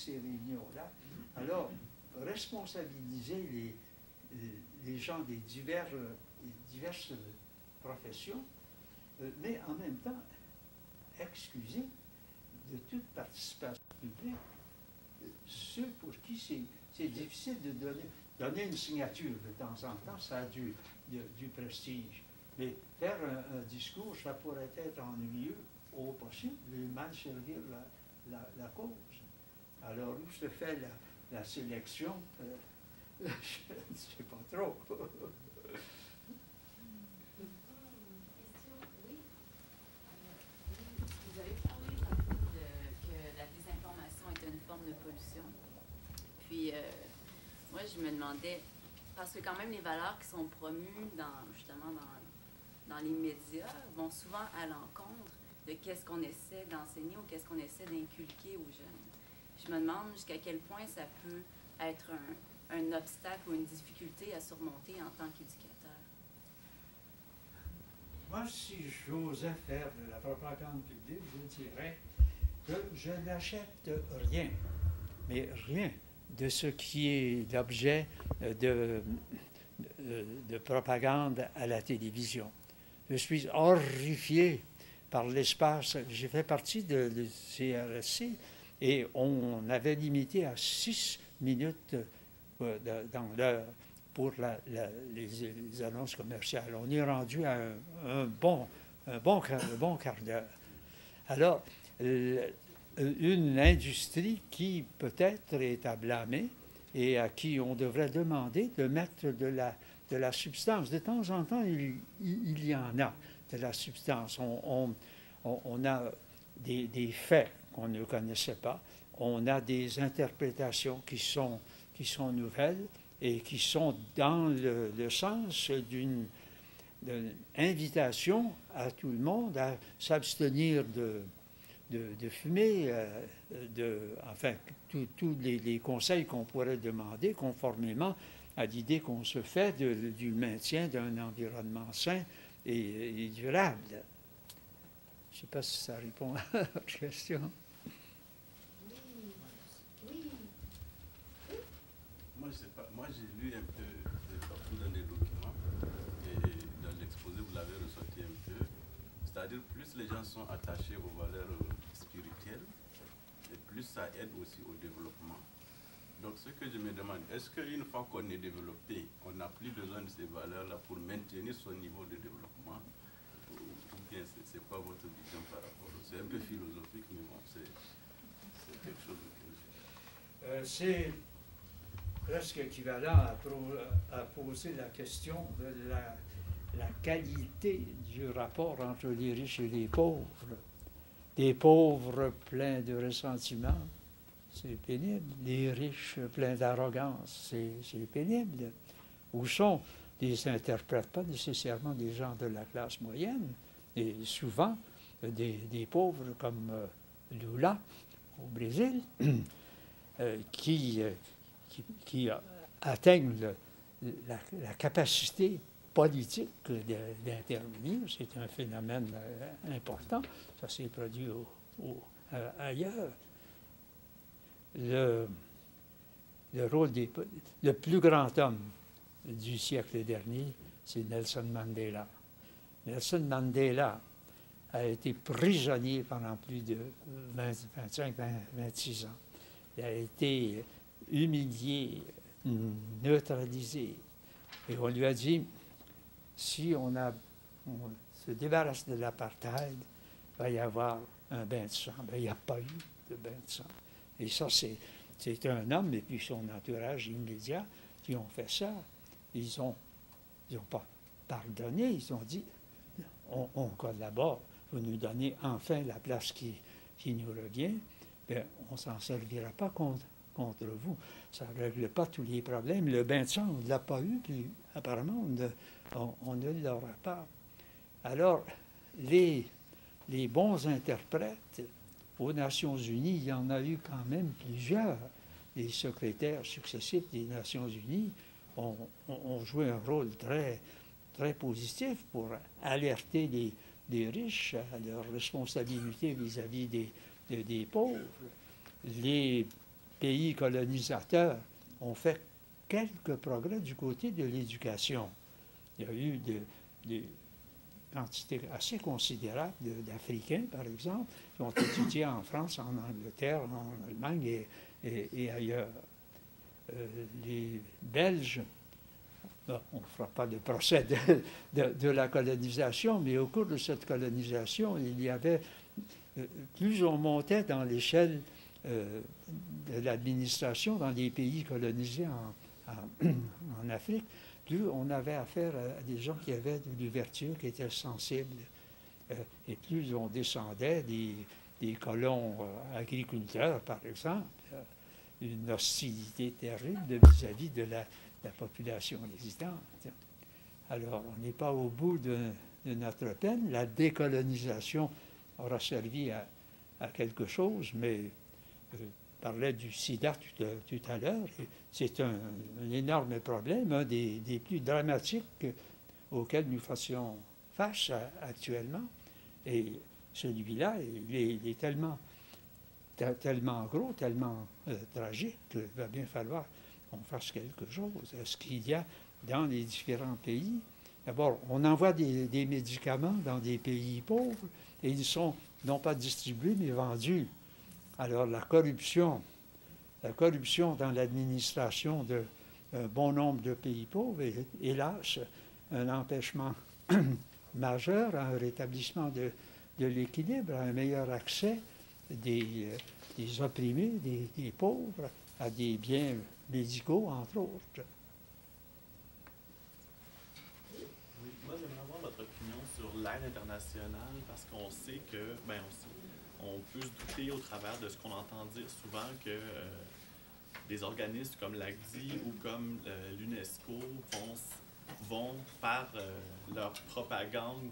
réunions-là. Alors, responsabiliser les gens des diverses professions, mais en même temps, excuser de toute participation publique ceux pour qui c'est difficile de donner une signature de temps en temps, ça a du prestige. Mais faire un discours, ça pourrait être ennuyeux au possible et mal servir la cause. Alors, où se fait la sélection, je ne sais pas trop. Vous avez parlé tantôt que la désinformation est une forme de pollution. Puis, moi, je me demandais, parce que quand même les valeurs qui sont promues justement dans les médias vont souvent à l'encontre de qu'est-ce qu'on essaie d'enseigner ou qu'est-ce qu'on essaie d'inculquer aux jeunes. Je me demande jusqu'à quel point ça peut être un obstacle ou une difficulté à surmonter en tant qu'éducateur. Moi, si j'osais faire de la propagande publique, je dirais que je n'achète rien, mais rien de ce qui est l'objet de propagande à la télévision. Je suis horrifié par l'espace. J'ai fait partie de CRSC et on avait limité à 6 minutes dans l'heure pour les annonces commerciales. On est rendu à un bon quart d'heure. Alors, une industrie qui peut-être est à blâmer et à qui on devrait demander de mettre de la substance. De temps en temps, il y en a de la substance. On a des faits qu'on ne connaissait pas. On a des interprétations qui sont nouvelles et qui sont dans le sens d'une invitation à tout le monde à s'abstenir de fumer, enfin, tous les conseils qu'on pourrait demander conformément à l'idée qu'on se fait du maintien d'un environnement sain et durable. Je ne sais pas si ça répond à votre question. Moi, j'ai lu un peu partout dans les documents et dans l'exposé, vous l'avez ressorti un peu. C'est-à-dire, plus les gens sont attachés aux valeurs spirituelles, et plus ça aide aussi au développement. Donc, ce que je me demande, est-ce qu'une fois qu'on est développé, on n'a plus besoin de ces valeurs-là pour maintenir son niveau de développement? Ou bien, c'est quoi votre vision par rapport à ça? C'est un peu philosophique, mais bon, c'est quelque chose de... C'est presque équivalent à poser la question de la qualité du rapport entre les riches et les pauvres. Des pauvres pleins de ressentiment, c'est pénible. Les riches pleins d'arrogance, c'est pénible. Où sont des interprètes, pas nécessairement des gens de la classe moyenne, et souvent des pauvres comme Lula au Brésil, qui atteignent la capacité politique d'intervenir. C'est un phénomène important. Ça s'est produit ailleurs. Le plus grand homme du siècle dernier, c'est Nelson Mandela. Nelson Mandela a été prisonnier pendant plus de 25-26 ans. Il a été humilié, neutralisé. Et on lui a dit, si on se débarrasse de l'apartheid, il va y avoir un bain de sang. Ben, il n'y a pas eu de bain de sang. Et ça, c'est un homme et puis son entourage immédiat qui ont fait ça. Ils n'ont pas pardonné, ils ont dit, on collabore, vous nous donnez enfin la place qui nous revient, bien, on ne s'en servira pas contre vous. Ça ne règle pas tous les problèmes. Le bain de sang, on ne l'a pas eu, puis apparemment, on ne l'aura pas. Alors, les bons interprètes aux Nations Unies, il y en a eu quand même plusieurs. Les secrétaires successifs des Nations Unies ont joué un rôle très, très positif pour alerter les riches à leurs responsabilités vis-à-vis des pauvres. Les pays colonisateurs ont fait quelques progrès du côté de l'éducation. Il y a eu des quantités assez considérables d'Africains, par exemple, qui ont étudié en France, en Angleterre, en Allemagne et ailleurs. Les Belges, bon, on ne fera pas de procès de la colonisation, mais au cours de cette colonisation, il y avait, plus on montait dans l'échelle de l'administration dans les pays colonisés en Afrique, plus on avait affaire à des gens qui avaient de l'ouverture, qui étaient sensibles. Et plus on descendait des colons agriculteurs, par exemple, une hostilité terrible vis-à-vis de la population résidente. Alors, on n'est pas au bout de notre peine. La décolonisation aura servi à quelque chose, mais je parlais du sida tout à l'heure. C'est un énorme problème, un des plus dramatiques auxquels nous fassions face actuellement. Et celui-là, il est tellement gros, tellement tragique qu'il va bien falloir qu'on fasse quelque chose. Est-ce qu'il y a dans les différents pays, d'abord, on envoie des médicaments dans des pays pauvres et ils sont non pas distribués, mais vendus. Alors la corruption dans l'administration d'un bon nombre de pays pauvres est, hélas, un empêchement majeur à un rétablissement de l'équilibre, à un meilleur accès des opprimés, des pauvres, à des biens médicaux, entre autres. Oui, moi, j'aimerais avoir votre opinion sur l'aide internationale, parce qu'on sait que, on peut se douter au travers de ce qu'on entend dire souvent que des organismes comme l'ACDI ou comme l'UNESCO vont par leur propagande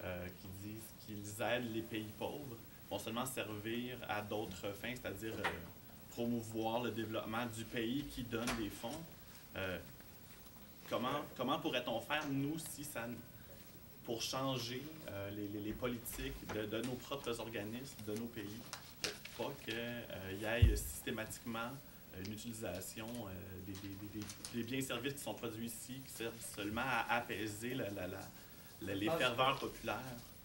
qui disent qu'ils aident les pays pauvres, vont seulement servir à d'autres fins, c'est-à-dire promouvoir le développement du pays qui donne des fonds. Comment pourrait-on faire, nous, pour changer les politiques de nos propres organismes, de nos pays, pour pas qu'il y ait systématiquement une utilisation des biens et services qui sont produits ici, qui servent seulement à apaiser les ferveurs populaires?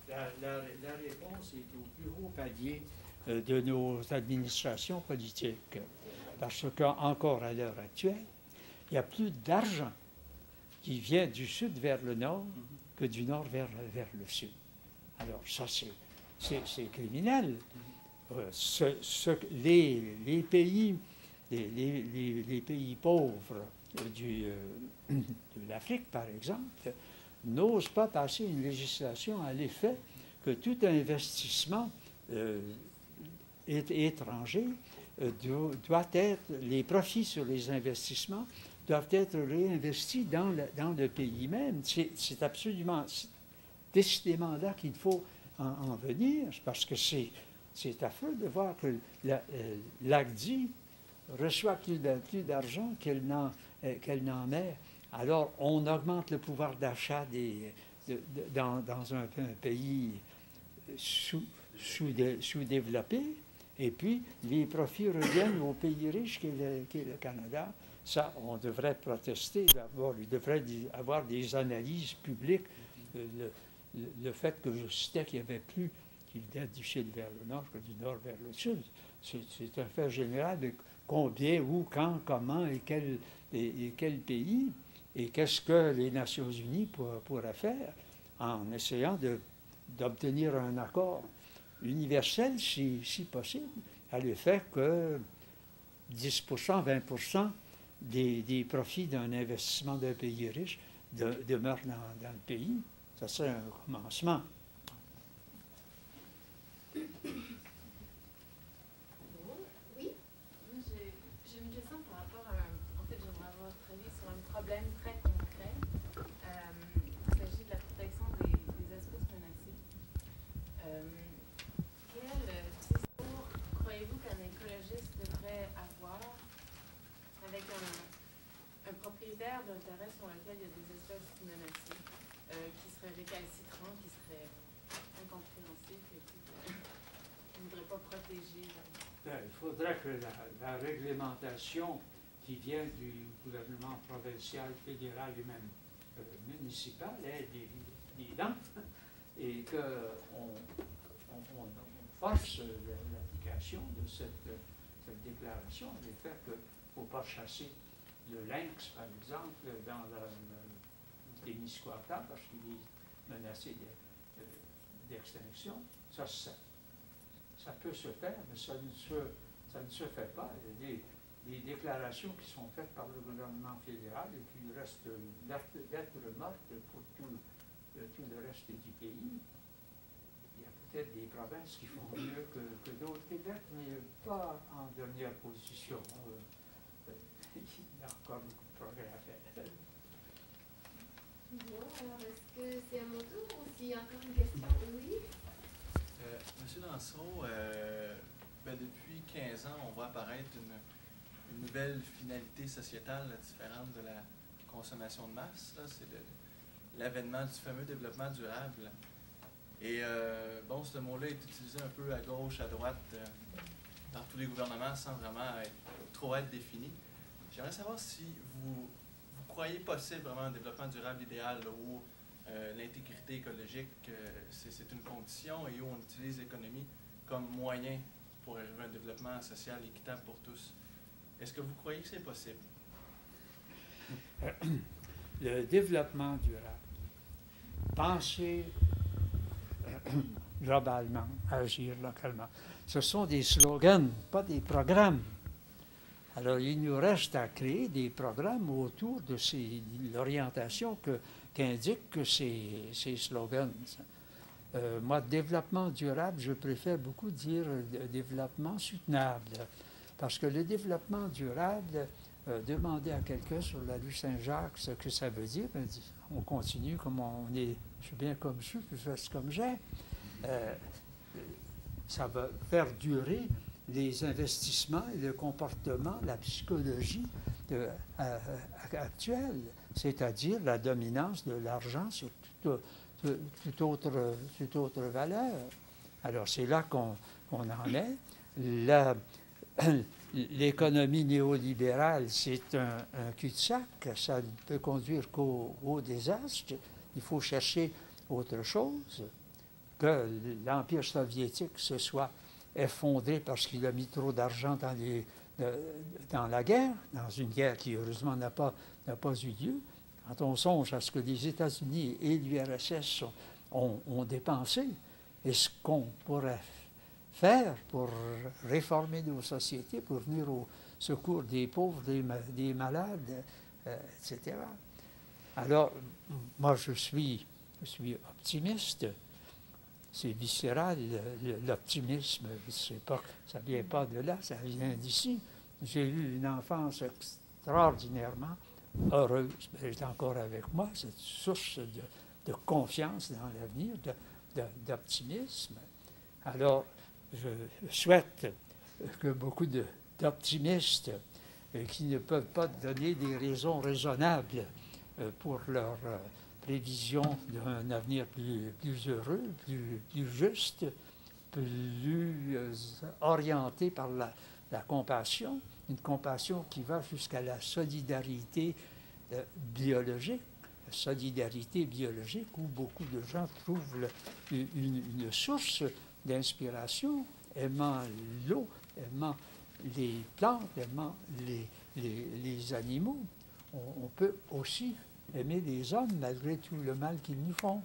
La réponse est au plus haut palier de nos administrations politiques. Parce qu'encore à l'heure actuelle, il y a plus d'argent qui vient du sud vers le nord que du nord vers le sud. Alors ça, c'est criminel. Les pays pauvres de l'Afrique, par exemple, n'osent pas passer une législation à l'effet que tout investissement étranger doit être, les profits sur les investissements doivent être réinvestis dans le pays même. C'est absolument, décidément là qu'il faut en venir, parce que c'est affreux de voir que l'ACDI reçoit plus d'argent qu'elle n'en met. Alors, on augmente le pouvoir d'achat dans un pays sous-développé, et puis les profits reviennent aux pays riches qu'est le Canada. Ça, on devrait protester. D'abord, il devrait y avoir des analyses publiques. Le fait que je citais qu'il n'y avait plus, qu'il venait du sud vers le nord que du nord vers le sud, c'est un fait général de combien, où, quand, comment et quel pays, et qu'est-ce que les Nations unies pourraient faire en essayant d'obtenir un accord universel, si possible, à l'effet que 10%, 20% des profits d'un investissement d'un pays riche demeurent dans le pays. Ça serait un commencement. Oui? J'ai une question par rapport à en fait, j'aimerais avoir votre avis sur un problème très concret. Il s'agit de la protection des espèces menacées. Quel discours aire d'intérêt sur laquelle il y a des espèces menacées qui seraient récalcitrantes, qui seraient incompréhensibles et puis qu'on ne voudrait pas protéger. Il faudrait que la réglementation qui vient du gouvernement provincial, fédéral et même municipal ait des dents et qu'on force l'application de cette déclaration, le fait qu'il ne faut pas chasser le lynx, par exemple, dans le Témiscouata parce qu'il est menacé d'extinction. Ça peut se faire, mais ça ne se fait pas. Il y a des déclarations qui sont faites par le gouvernement fédéral et qui restent lettres mortes pour tout le reste du pays. Il y a peut-être des provinces qui font mieux que d'autres. Québec n'est pas en dernière position. Il y a encore beaucoup de progrès à faire. Bon, alors est-ce que c'est à mon tour ou s'il y a encore une question? Oui. Monsieur Dansereau, depuis 15 ans, on voit apparaître une nouvelle finalité sociétale différente de la consommation de masse. C'est l'avènement du fameux développement durable. Et bon, ce mot-là est utilisé un peu à gauche, à droite, par tous les gouvernements sans vraiment trop être défini. J'aimerais savoir si vous croyez possible vraiment un développement durable idéal là, où l'intégrité écologique, c'est une condition et où on utilise l'économie comme moyen pour arriver à un développement social équitable pour tous. Est-ce que vous croyez que c'est possible? Le développement durable, penser globalement, agir localement, ce sont des slogans, pas des programmes. Alors, il nous reste à créer des programmes autour de l'orientation qu'indiquent ces slogans. Moi, développement durable, je préfère beaucoup dire développement soutenable. Parce que le développement durable, demander à quelqu'un sur la rue Saint-Jacques ce que ça veut dire, ben, on continue comme on est, je suis bien comme je suis, puis je reste comme j'ai. Ça va faire durer les investissements et le comportement, la psychologie actuelle, c'est-à-dire la dominance de l'argent sur toute autre valeur. Alors, c'est là qu'on en est. L'économie néolibérale, c'est un cul-de-sac. Ça ne peut conduire qu'au désastre. Il faut chercher autre chose. Que l'Empire soviétique se soit effondré parce qu'il a mis trop d'argent dans la guerre, dans une guerre qui, heureusement, n'a pas eu lieu. Quand on songe à ce que les États-Unis et l'URSS ont dépensé, et ce qu'on pourrait faire pour réformer nos sociétés, pour venir au secours des pauvres, des malades, etc. Alors, moi, je suis optimiste. C'est viscéral, l'optimisme. Ça ne vient pas de là, ça vient d'ici. J'ai eu une enfance extraordinairement heureuse. Elle est encore avec moi, cette source de confiance dans l'avenir, d'optimisme. Alors, je souhaite que beaucoup d'optimistes qui ne peuvent pas donner des raisons raisonnables pour leur prévision d'un avenir plus heureux, plus juste, plus orienté par la compassion, une compassion qui va jusqu'à la solidarité biologique, où beaucoup de gens trouvent une source d'inspiration, aimant l'eau, aimant les plantes, aimant les animaux. On peut aussi aimer les hommes malgré tout le mal qu'ils nous font.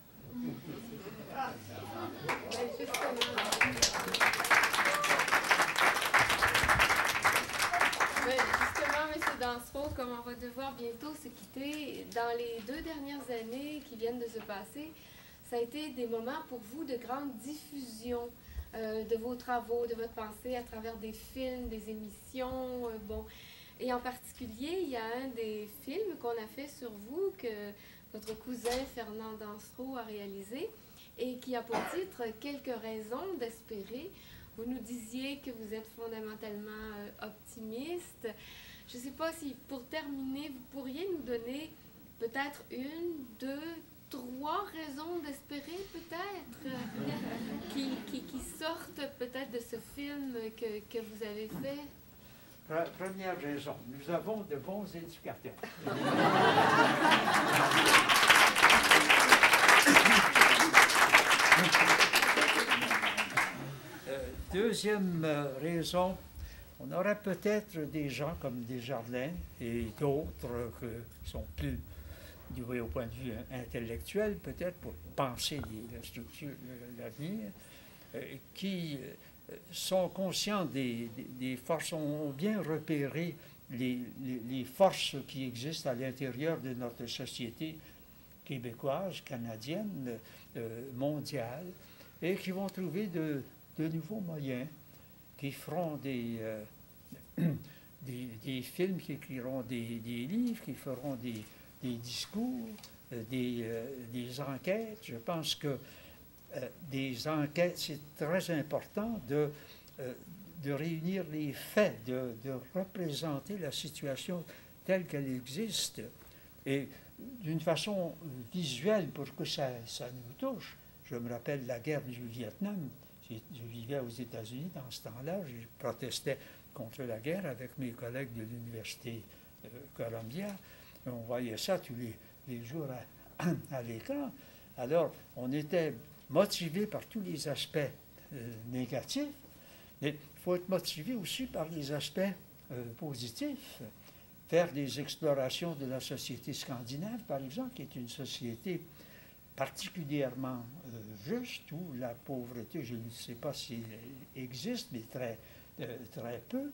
Justement, M. Dansereau, comme on va devoir bientôt se quitter, dans les 2 dernières années qui viennent de se passer, ça a été des moments pour vous de grande diffusion de vos travaux, de votre pensée à travers des films, des émissions, bon. Et en particulier, il y a un des films qu'on a fait sur vous que votre cousin Fernand Dansereau a réalisé et qui a pour titre « Quelques raisons d'espérer ». Vous nous disiez que vous êtes fondamentalement optimiste. je ne sais pas si, pour terminer, vous pourriez nous donner peut-être 1, 2, 3 raisons d'espérer, peut-être, qui sortent peut-être de ce film que vous avez fait? Première raison, nous avons de bons éducateurs. Deuxième raison, on aurait peut-être des gens comme Desjardins et d'autres qui sont plus doués au point de vue intellectuel, peut-être pour penser la structure de l'avenir, qui sont conscients des forces, ont bien repéré les forces qui existent à l'intérieur de notre société québécoise, canadienne, mondiale, et qui vont trouver de nouveaux moyens, qui feront des films, qui écriront des livres, qui feront des discours, des enquêtes. Je pense que des enquêtes, c'est très important de réunir les faits, de représenter la situation telle qu'elle existe, et d'une façon visuelle pour que ça nous touche. Je me rappelle la guerre du Vietnam. Je vivais aux États-Unis dans ce temps-là. Je protestais contre la guerre avec mes collègues de l'Université Columbia. On voyait ça tous les jours à l'écran. Alors, on était motivé par tous les aspects négatifs, mais il faut être motivé aussi par les aspects positifs. Faire des explorations de la société scandinave, par exemple, qui est une société particulièrement juste, où la pauvreté, je ne sais pas si elle existe, mais très peu.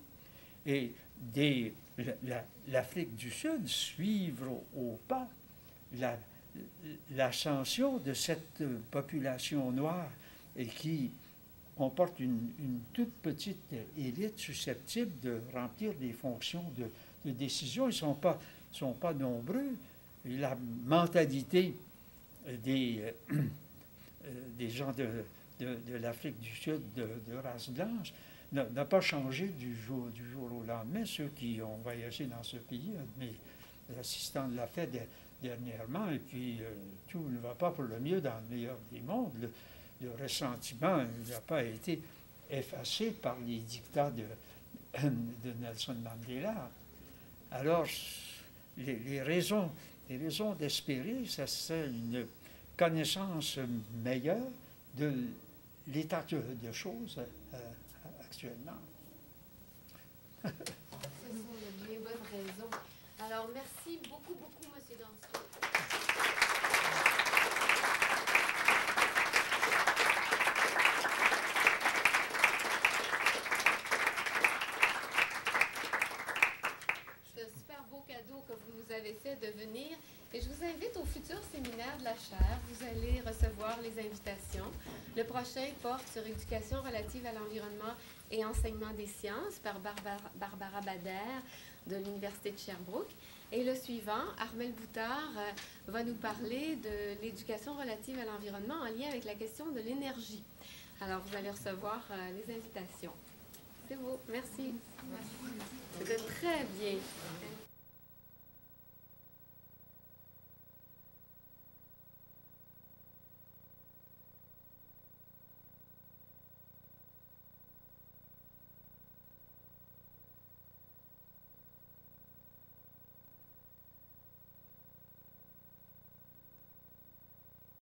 Et l'Afrique du Sud, suivre au pas l'ascension de cette population noire et qui comporte une toute petite élite susceptible de remplir des fonctions de décision. Ils ne sont pas nombreux. Et la mentalité des gens de l'Afrique du Sud de race blanche n'a pas changé du jour au lendemain. Ceux qui ont voyagé dans ce pays, mes assistants l'ont fait dernièrement, et puis tout ne va pas pour le mieux dans le meilleur des mondes. Le ressentiment n'a pas été effacé par les dictats de Nelson Mandela. Alors, les raisons d'espérer, ça serait une connaissance meilleure de l'état de choses actuellement. Ce sont de bien bonnes raisons. Alors, merci beaucoup, M. Dansereau. C'est un super beau cadeau que vous nous avez fait de venir. Et je vous invite au futur séminaire de la chaire. Vous allez recevoir les invitations. Le prochain porte sur éducation relative à l'environnement et enseignement des sciences par Barbara Bader de l'Université de Sherbrooke. Et le suivant, Armel Boutard, va nous parler de l'éducation relative à l'environnement en lien avec la question de l'énergie. Alors, vous allez recevoir les invitations. C'est beau. Merci. C'était très bien.